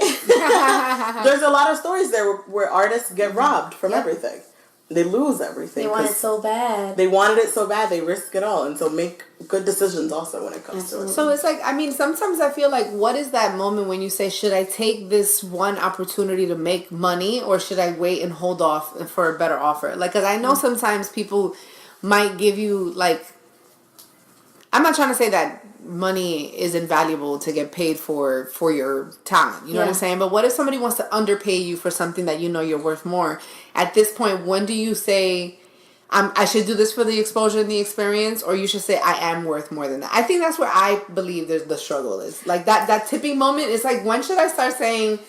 There's a lot of stories there where artists get robbed from everything. they lose everything. They want it so bad. They wanted it so bad, they risk it all. And so make good decisions also when it comes to it. So it's like, I mean, sometimes I feel like, what is that moment when you say, should I take this one opportunity to make money, or should I wait and hold off for a better offer? Like, because I know sometimes people might give you, like, I'm not trying to say that money is invaluable to get paid for your talent. You know what I'm saying? But what if somebody wants to underpay you for something that you know you're worth more? At this point, when do you say, I should do this for the exposure and the experience, or you should say, I am worth more than that? I think that's where I believe the struggle is. Like, that tipping moment is like, when should I start saying,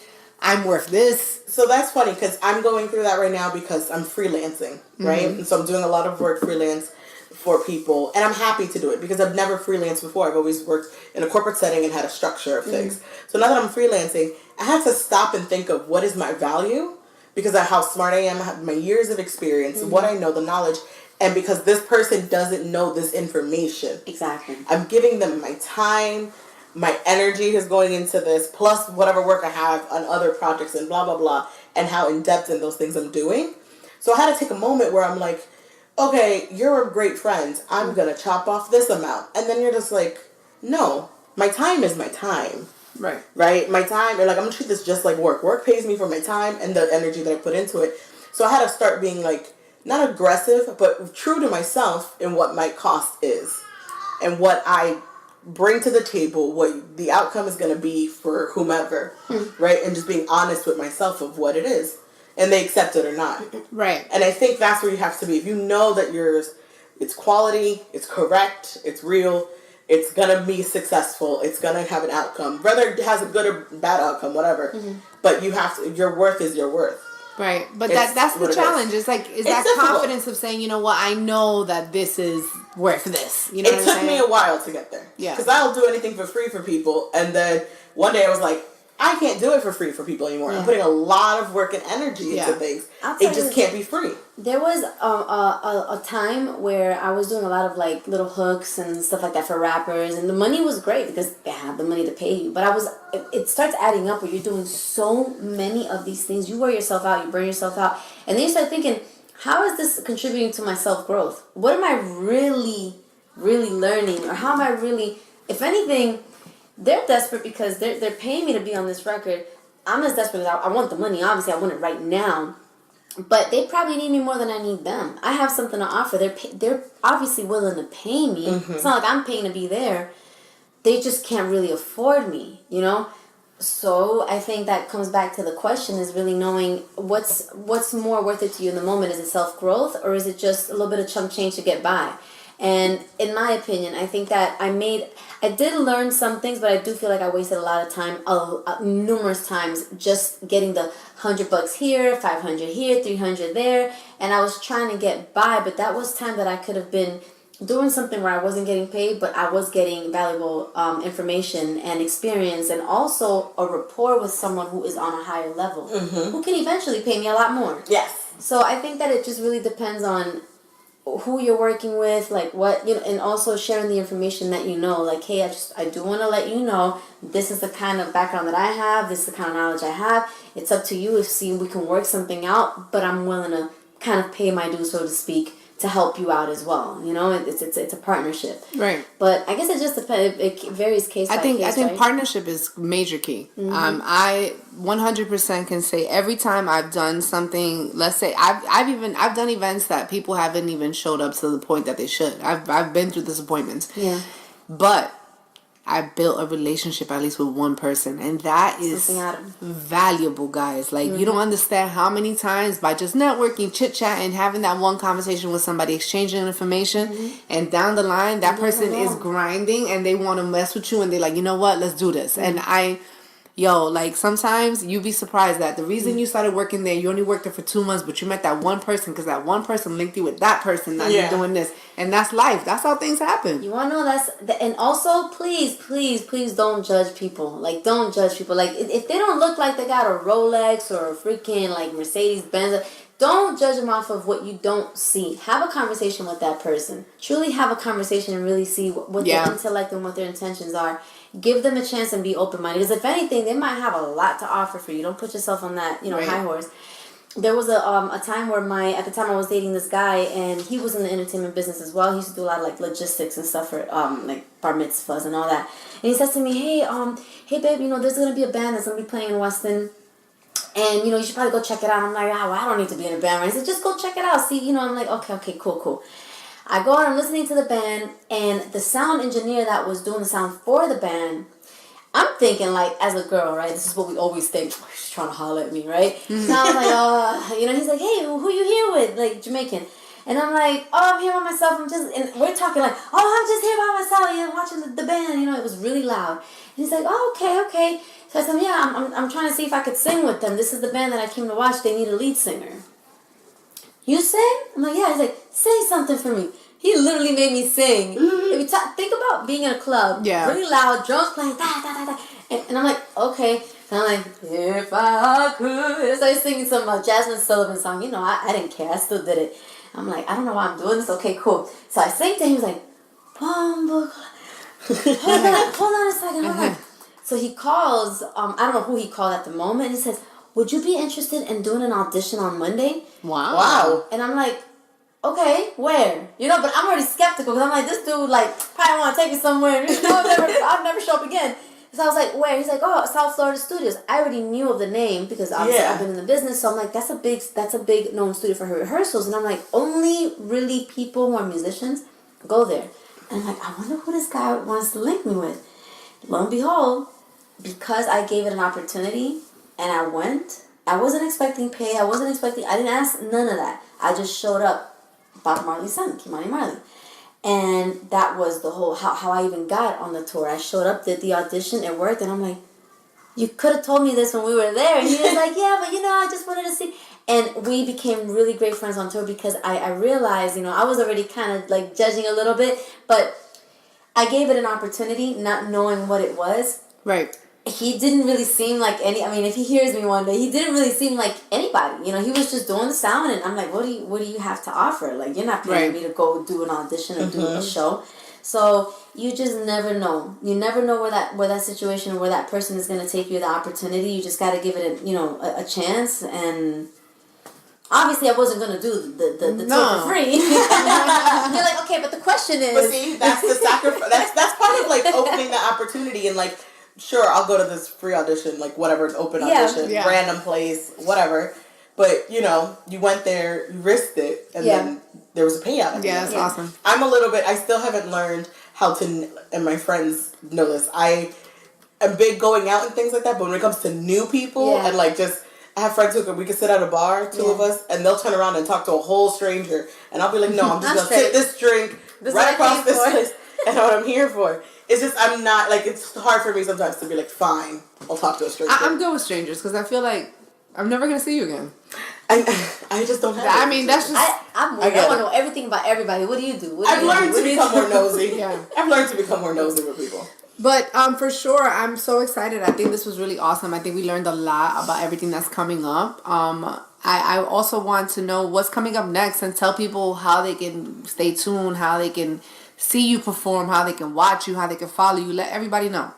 I'm worth this? So that's funny, because I'm going through that right now because I'm freelancing, right? And so I'm doing a lot of work freelance for people, and I'm happy to do it because I've never freelanced before. I've always worked in a corporate setting and had a structure of things. So now that I'm freelancing, I had to stop and think of what is my value, because of how smart I am, I have my years of experience, what I know, the knowledge, and because this person doesn't know this information. Exactly. I'm giving them my time, my energy is going into this, plus whatever work I have on other projects and blah, blah, blah, and how in-depth in those things I'm doing. So I had to take a moment where I'm like, okay, you're a great friend. I'm going to chop off this amount. And then you're just like, no, my time is my time. Right. Right? My time, and like, I'm going to treat this just like work. Work pays me for my time and the energy that I put into it. So I had to start being like, not aggressive, but true to myself in what my cost is. And what I bring to the table, what the outcome is going to be for whomever. Right? And just being honest with myself of what it is. And they accept it or not. Right. And I think that's where you have to be. If you know that yours, it's quality, it's correct, it's real, it's going to be successful, it's going to have an outcome. Whether it has a good or bad outcome, whatever. But you have to, your worth is your worth. Right. But that's the challenge. It's like, is that difficult. Confidence of saying, you know what, I know that this is worth this. You know what I'm saying? It took me a while to get there. Yeah. Because I'll do anything for free for people. And then one day I was like, I can't do it for free for people anymore. I'm putting a lot of work and energy into things. It just can't be free. There was a time where I was doing a lot of like little hooks and stuff like that for rappers, and the money was great because they had the money to pay you. But it starts adding up where you're doing so many of these things. You wear yourself out, you burn yourself out, and then you start thinking, how is this contributing to my self-growth? What am I really, really learning, or how am I really, if anything? They're desperate because they're paying me to be on this record. I'm as desperate as I want the money. Obviously, I want it right now. But they probably need me more than I need them. I have something to offer. They're obviously willing to pay me. It's not like I'm paying to be there. They just can't really afford me, you know? So I think that comes back to the question is really knowing what's more worth it to you in the moment. Is it self-growth, or is it just a little bit of chump change to get by? And in my opinion, I think that I did learn some things, but I do feel like I wasted a lot of time, numerous times, just getting the $100 here, 500 here, 300 there, and I was trying to get by, but that was time that I could have been doing something where I wasn't getting paid, but I was getting valuable information and experience, and also a rapport with someone who is on a higher level, who can eventually pay me a lot more. Yes. So I think that it just really depends on who you're working with, like what, you know, and also sharing the information that you know, like, hey, I do want to let you know, this is the kind of background that I have, this is the kind of knowledge I have. It's up to you if we can work something out, but I'm willing to kind of pay my dues, so to speak, to help you out as well. You know, it's a partnership. Right. But I guess it just depends. It varies case by case. I think right? partnership is major key. I 100% can say every time I've done something, let's say I've done events that people haven't even showed up to the point that they should. I've been through disappointments. Yeah. But I built a relationship at least with one person, and that is valuable, guys. Like, you don't understand how many times by just networking, chit-chatting, having that one conversation with somebody, exchanging information, and down the line, that person is grinding, and they want to mess with you, and they're like, you know what, let's do this. And like, sometimes you be surprised that the reason you started working there, you only worked there for 2 months, but you met that one person because that one person linked you with that person. Now you're doing this. And that's life. That's how things happen. You want to know and also, please don't judge people. Like, don't judge people. Like, if they don't look like they got a Rolex or a freaking, like, Mercedes-Benz, don't judge them off of what you don't see. Have a conversation with that person. Truly have a conversation and really see what their intellect and what their intentions are. Give them a chance and be open-minded. Because if anything, they might have a lot to offer for you. Don't put yourself on that, high horse. there was a time where at the time I was dating this guy, and he was in the entertainment business as well. He used to do a lot of like logistics and stuff for like bar mitzvahs and all that. And he says to me, hey babe, there's gonna be a band that's gonna be playing in Weston, and you should probably go check it out. I'm like, well, I don't need to be in a band, right? He said, just go check it out. See, I'm like, okay, cool. I go and I'm listening to the band, and the sound engineer that was doing the sound for the band, I'm thinking, like, as a girl, right? This is what we always think. Oh, she's trying to holler at me, right? So I was like, he's like, hey, who you here with? Like, Jamaican. And I'm like, I'm here by myself. And we're talking like, I'm just here by myself, watching the band. It was really loud. And he's like, okay. So I said, I'm trying to see if I could sing with them. This is the band that I came to watch. They need a lead singer. You sing? I'm like, yeah. He's like, sing something for me. He literally made me sing. If you think about being in a club, really loud, drums playing, da, da, da, da. And I'm like, okay. And I'm like, if I could. I started singing some Jasmine Sullivan song. I didn't care. I still did it. I'm like, I don't know why I'm doing this. Okay, cool. So I sang to him. He was like, hold on a second. So he calls, I don't know who he called at the moment. He says, would you be interested in doing an audition on Monday? Wow. And I'm like, okay, where? But I'm already skeptical because I'm like, this dude, like, probably want to take me somewhere. I'll never show up again. So I was like, where? He's like, South Florida Studios. I already knew of the name because obviously I've been in the business. So I'm like, that's a big known studio for her rehearsals. And I'm like, only really people who are musicians go there. And I'm like, I wonder who this guy wants to link me with. Lo and behold, because I gave it an opportunity and I went, I wasn't expecting pay. I didn't ask none of that. I just showed up. Bob Marley's son, Kimani Marley. And that was the whole, how I even got on the tour. I showed up, did the audition, it worked, and I'm like, you could have told me this when we were there. And he was like, yeah, but I just wanted to see. And we became really great friends on tour because I realized, I was already kind of like judging a little bit, but I gave it an opportunity, not knowing what it was. Right. He didn't really seem like if he hears me one day, he didn't really seem like anybody. He was just doing the sound, and I'm like, what do you have to offer? Like, you're not paying me to go do an audition or do a show. So you just never know. You never know where that situation or where that person is going to take you, the opportunity. You just got to give it a chance. And obviously, I wasn't going to do the tour for free. You're like, okay, but the question is... But see, that's the sacrifice. That's part of, like, opening the opportunity and, like, sure, I'll go to this free audition, like, whatever, it's open audition, random place, whatever. But, you went there, you risked it, and then there was a payout. Yeah, that's awesome. I still haven't learned how to, and my friends know this, I am big going out and things like that, but when it comes to new people, and, like, I have friends we can sit at a bar, two of us, and they'll turn around and talk to a whole stranger, and I'll be like, no, I'm just going to take this drink right across this place, and what I'm here for. It's just, I'm not, like, it's hard for me sometimes to be like, fine, I'll talk to a stranger. I'm good with strangers because I feel like I'm never going to see you again. I just don't have it. I mean, that's just... I want to know everything about everybody. What do you do? I've learned to become more nosy. I've learned to become more nosy with people. But for sure, I'm so excited. I think this was really awesome. I think we learned a lot about everything that's coming up. I also want to know what's coming up next and tell people how they can stay tuned, how they can see you perform, how they can watch you, how they can follow you. Let everybody know.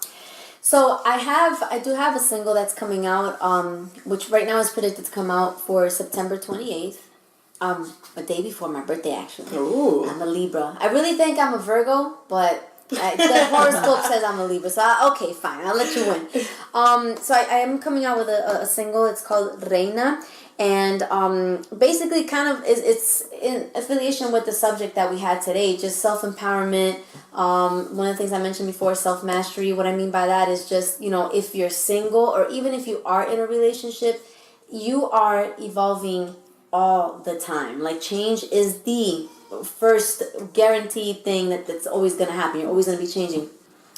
So I do have a single that's coming out, which right now is predicted to come out for September 28th. A day before my birthday, actually. Ooh. I'm a Libra. I really think I'm a Virgo, but the horoscope says I'm a Libra. So, okay, fine. I'll let you win. So I am coming out with a single. It's called Reina. And basically kind of it's in affiliation with the subject that we had today, just self-empowerment. One of the things I mentioned before, self-mastery. What I mean by that is just, if you're single or even if you are in a relationship, you are evolving all the time. Like, change is the first guaranteed thing that's always going to happen. You're always going to be changing.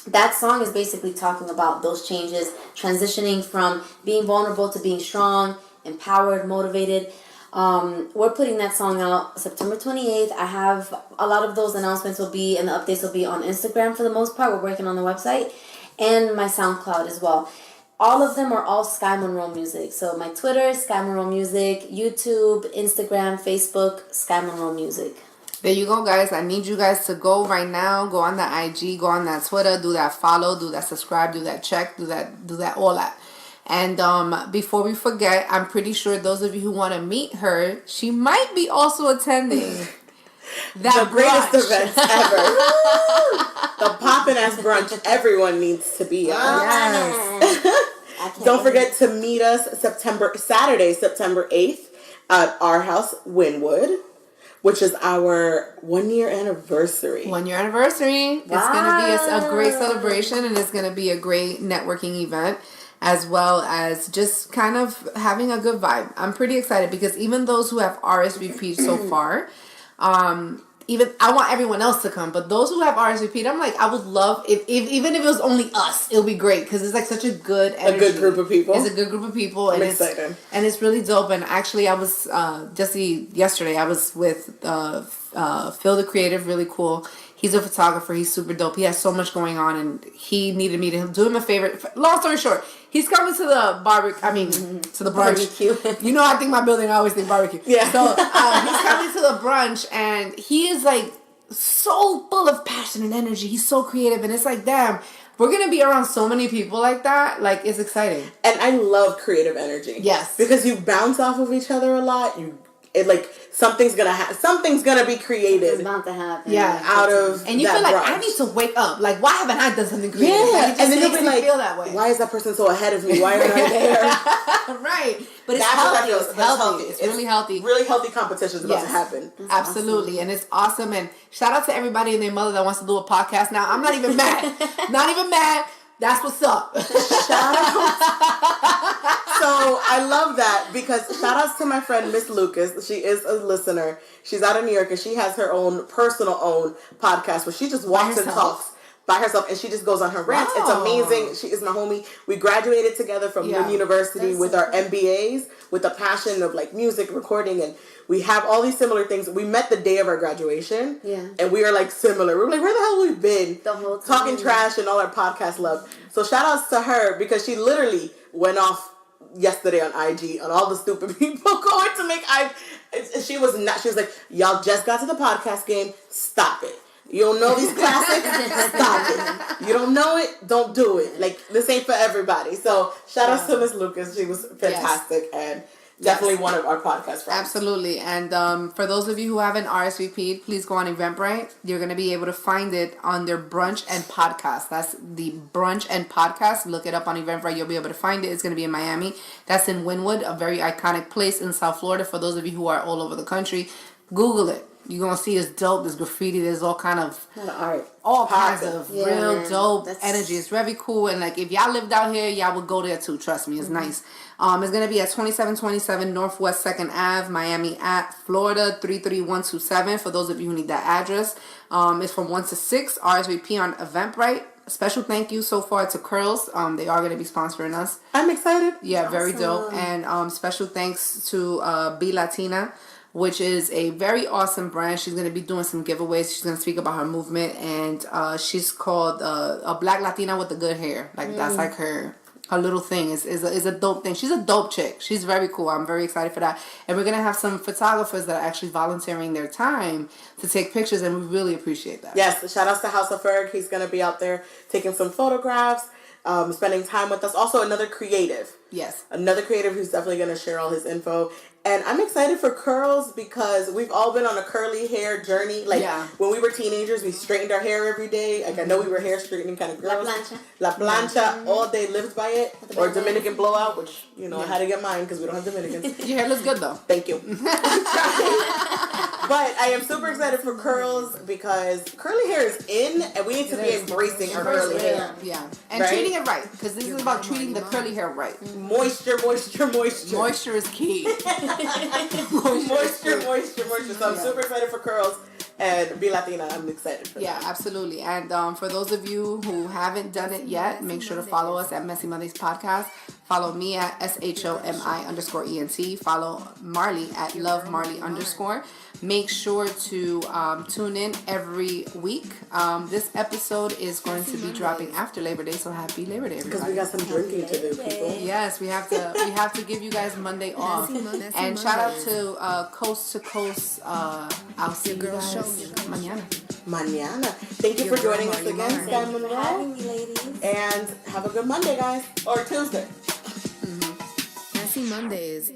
That song is basically talking about those changes, transitioning from being vulnerable to being strong, empowered, motivated. We're putting that song out September 28th. I have a lot of those announcements and the updates will be on Instagram for the most part. We're working on the website and my SoundCloud as well. All of them are all Sky Monroe Music. So my Twitter, Sky Monroe Music, YouTube, Instagram, Facebook, Sky Monroe Music. There you go, guys. I need you guys to go right now. Go on that IG, go on that Twitter, do that follow, do that subscribe, do that check, do that, all that. And before we forget, I'm pretty sure those of you who want to meet her, she might be also attending the greatest events ever. The poppin' ass brunch everyone needs to be at. Yes. Don't forget to meet us Saturday, September 8th at our house, Wynwood, which is our 1 year anniversary. 1 year anniversary. Wow. It's going to be a great celebration, and it's going to be a great networking event, as well as just kind of having a good vibe. I'm pretty excited because even those who have RSVP'd so far, even I want everyone else to come, but those who have RSVP'd, I'm like, I would love if even if it was only us, it would be great because it's like such a good energy. A good group of people. It's a good group of people. I'm excited. And it's really dope. And actually, I was yesterday I was with Phil the Creative, really cool. He's a photographer. He's super dope. He has so much going on, and he needed me to do him a favor. Long story short, he's coming to the barbecue. I mean, to the brunch. Barbecue. You know, I think my building, I always think barbecue. Yeah. So he's coming to the brunch, and he is like so full of passion and energy. He's so creative, and it's like, damn, we're gonna be around so many people like that. Like, it's exciting. And I love creative energy. Yes. Because you bounce off of each other a lot. Something's gonna be created. It's about to happen. Yeah, out of and you feel like brunch. I need to wake up. Like, why haven't I done something creative? Yeah, like, and then you'll be like, feel that way. Why is that person so ahead of me? Why aren't I there? Right, but it's healthy. It's healthy. It's really healthy. Really healthy competitions about to happen. Absolutely, and it's awesome. And shout out to everybody and their mother that wants to do a podcast. Now, I'm not even mad. Not even mad. That's what's up. Shout out. So I love that because shout outs to my friend Miss Lucas. She is a listener. She's out of New York and she has her own personal podcast where she just walks and talks by herself and she just goes on her rants. Wow. It's amazing. She is my homie. We graduated together from university with our MBAs with a passion of like music, recording, and we have all these similar things. We met the day of our graduation. Yeah. And we are like similar. We were like, where the hell have we been? The whole time. Talking trash and all our podcast love. So shout outs to her because she literally went off yesterday on IG on all the stupid people going to make she was like, y'all just got to the podcast game. Stop it. You don't know these classics? Stop it. You don't know it? Don't do it. Like, this ain't for everybody. So shout outs to Miss Lucas. She was fantastic and definitely one of our podcast friends. Absolutely. And for those of you who haven't RSVP'd, please go on Eventbrite. You're going to be able to find it under Brunch and Podcast. That's the Brunch and Podcast. Look it up on Eventbrite. You'll be able to find it. It's going to be in Miami. That's in Wynwood, a very iconic place in South Florida. For those of you who are all over the country, Google it. You're going to see it's dope. There's graffiti. There's all kind of art. All kinds of real dope energy. It's very cool. And like, if y'all lived out here, y'all would go there too. Trust me. It's nice. It's going to be at 2727 Northwest 2nd Ave, Miami, at Florida 33127. For those of you who need that address. It's from 1 to 6. RSVP on Eventbrite. Special thank you so far to Curls. They are going to be sponsoring us. I'm excited. Yeah, very dope. And special thanks to Be Latina, which is a very awesome brand. She's going to be doing some giveaways. She's going to speak about her movement. And she's called a Black Latina with the good hair. Like, that's like her little thing. Is a dope thing. She's a dope chick. She's very cool. I'm very excited for that. And we're going to have some photographers that are actually volunteering their time to take pictures. And we really appreciate that. Yes. Shout outs to House of Ferg. He's going to be out there taking some photographs, spending time with us. Also, another creative. Yes. Another creative who's definitely going to share all his info. And I'm excited for Curls because we've all been on a curly hair journey. Like, when we were teenagers, we straightened our hair every day. Like, I know we were hair straightening kind of girls. La plancha. All day, lived by it. Or Dominican blowout, which, you know, I had to get mine because we don't have Dominicans. Your hair looks good, though. Thank you. But I am super excited for Curls because curly hair is in, and we need to be embracing our curly hair. Yeah. And treating it right, because this is about treating the curly hair right. Moisture. Moisture is key. moisture. So I'm super excited for Curls and Be Latina. I'm excited for that. Yeah, absolutely. And for those of you who haven't done it yet, make sure to follow us at Messy Mondays Podcast. Follow me at SHOMI_ENT. Follow Marley at LoveMarley_. Make sure to tune in every week. This episode is going to be dropping after Labor Day, so happy Labor Day, everybody. Because we got some drinking to do, people. Yes, we have to give you guys Monday off. And shout out to Coast to Coast. I'll see you guys mañana. Thank you for joining us again, Sky Monroe. And have a good Monday, guys. Or Tuesday. Messy Mondays.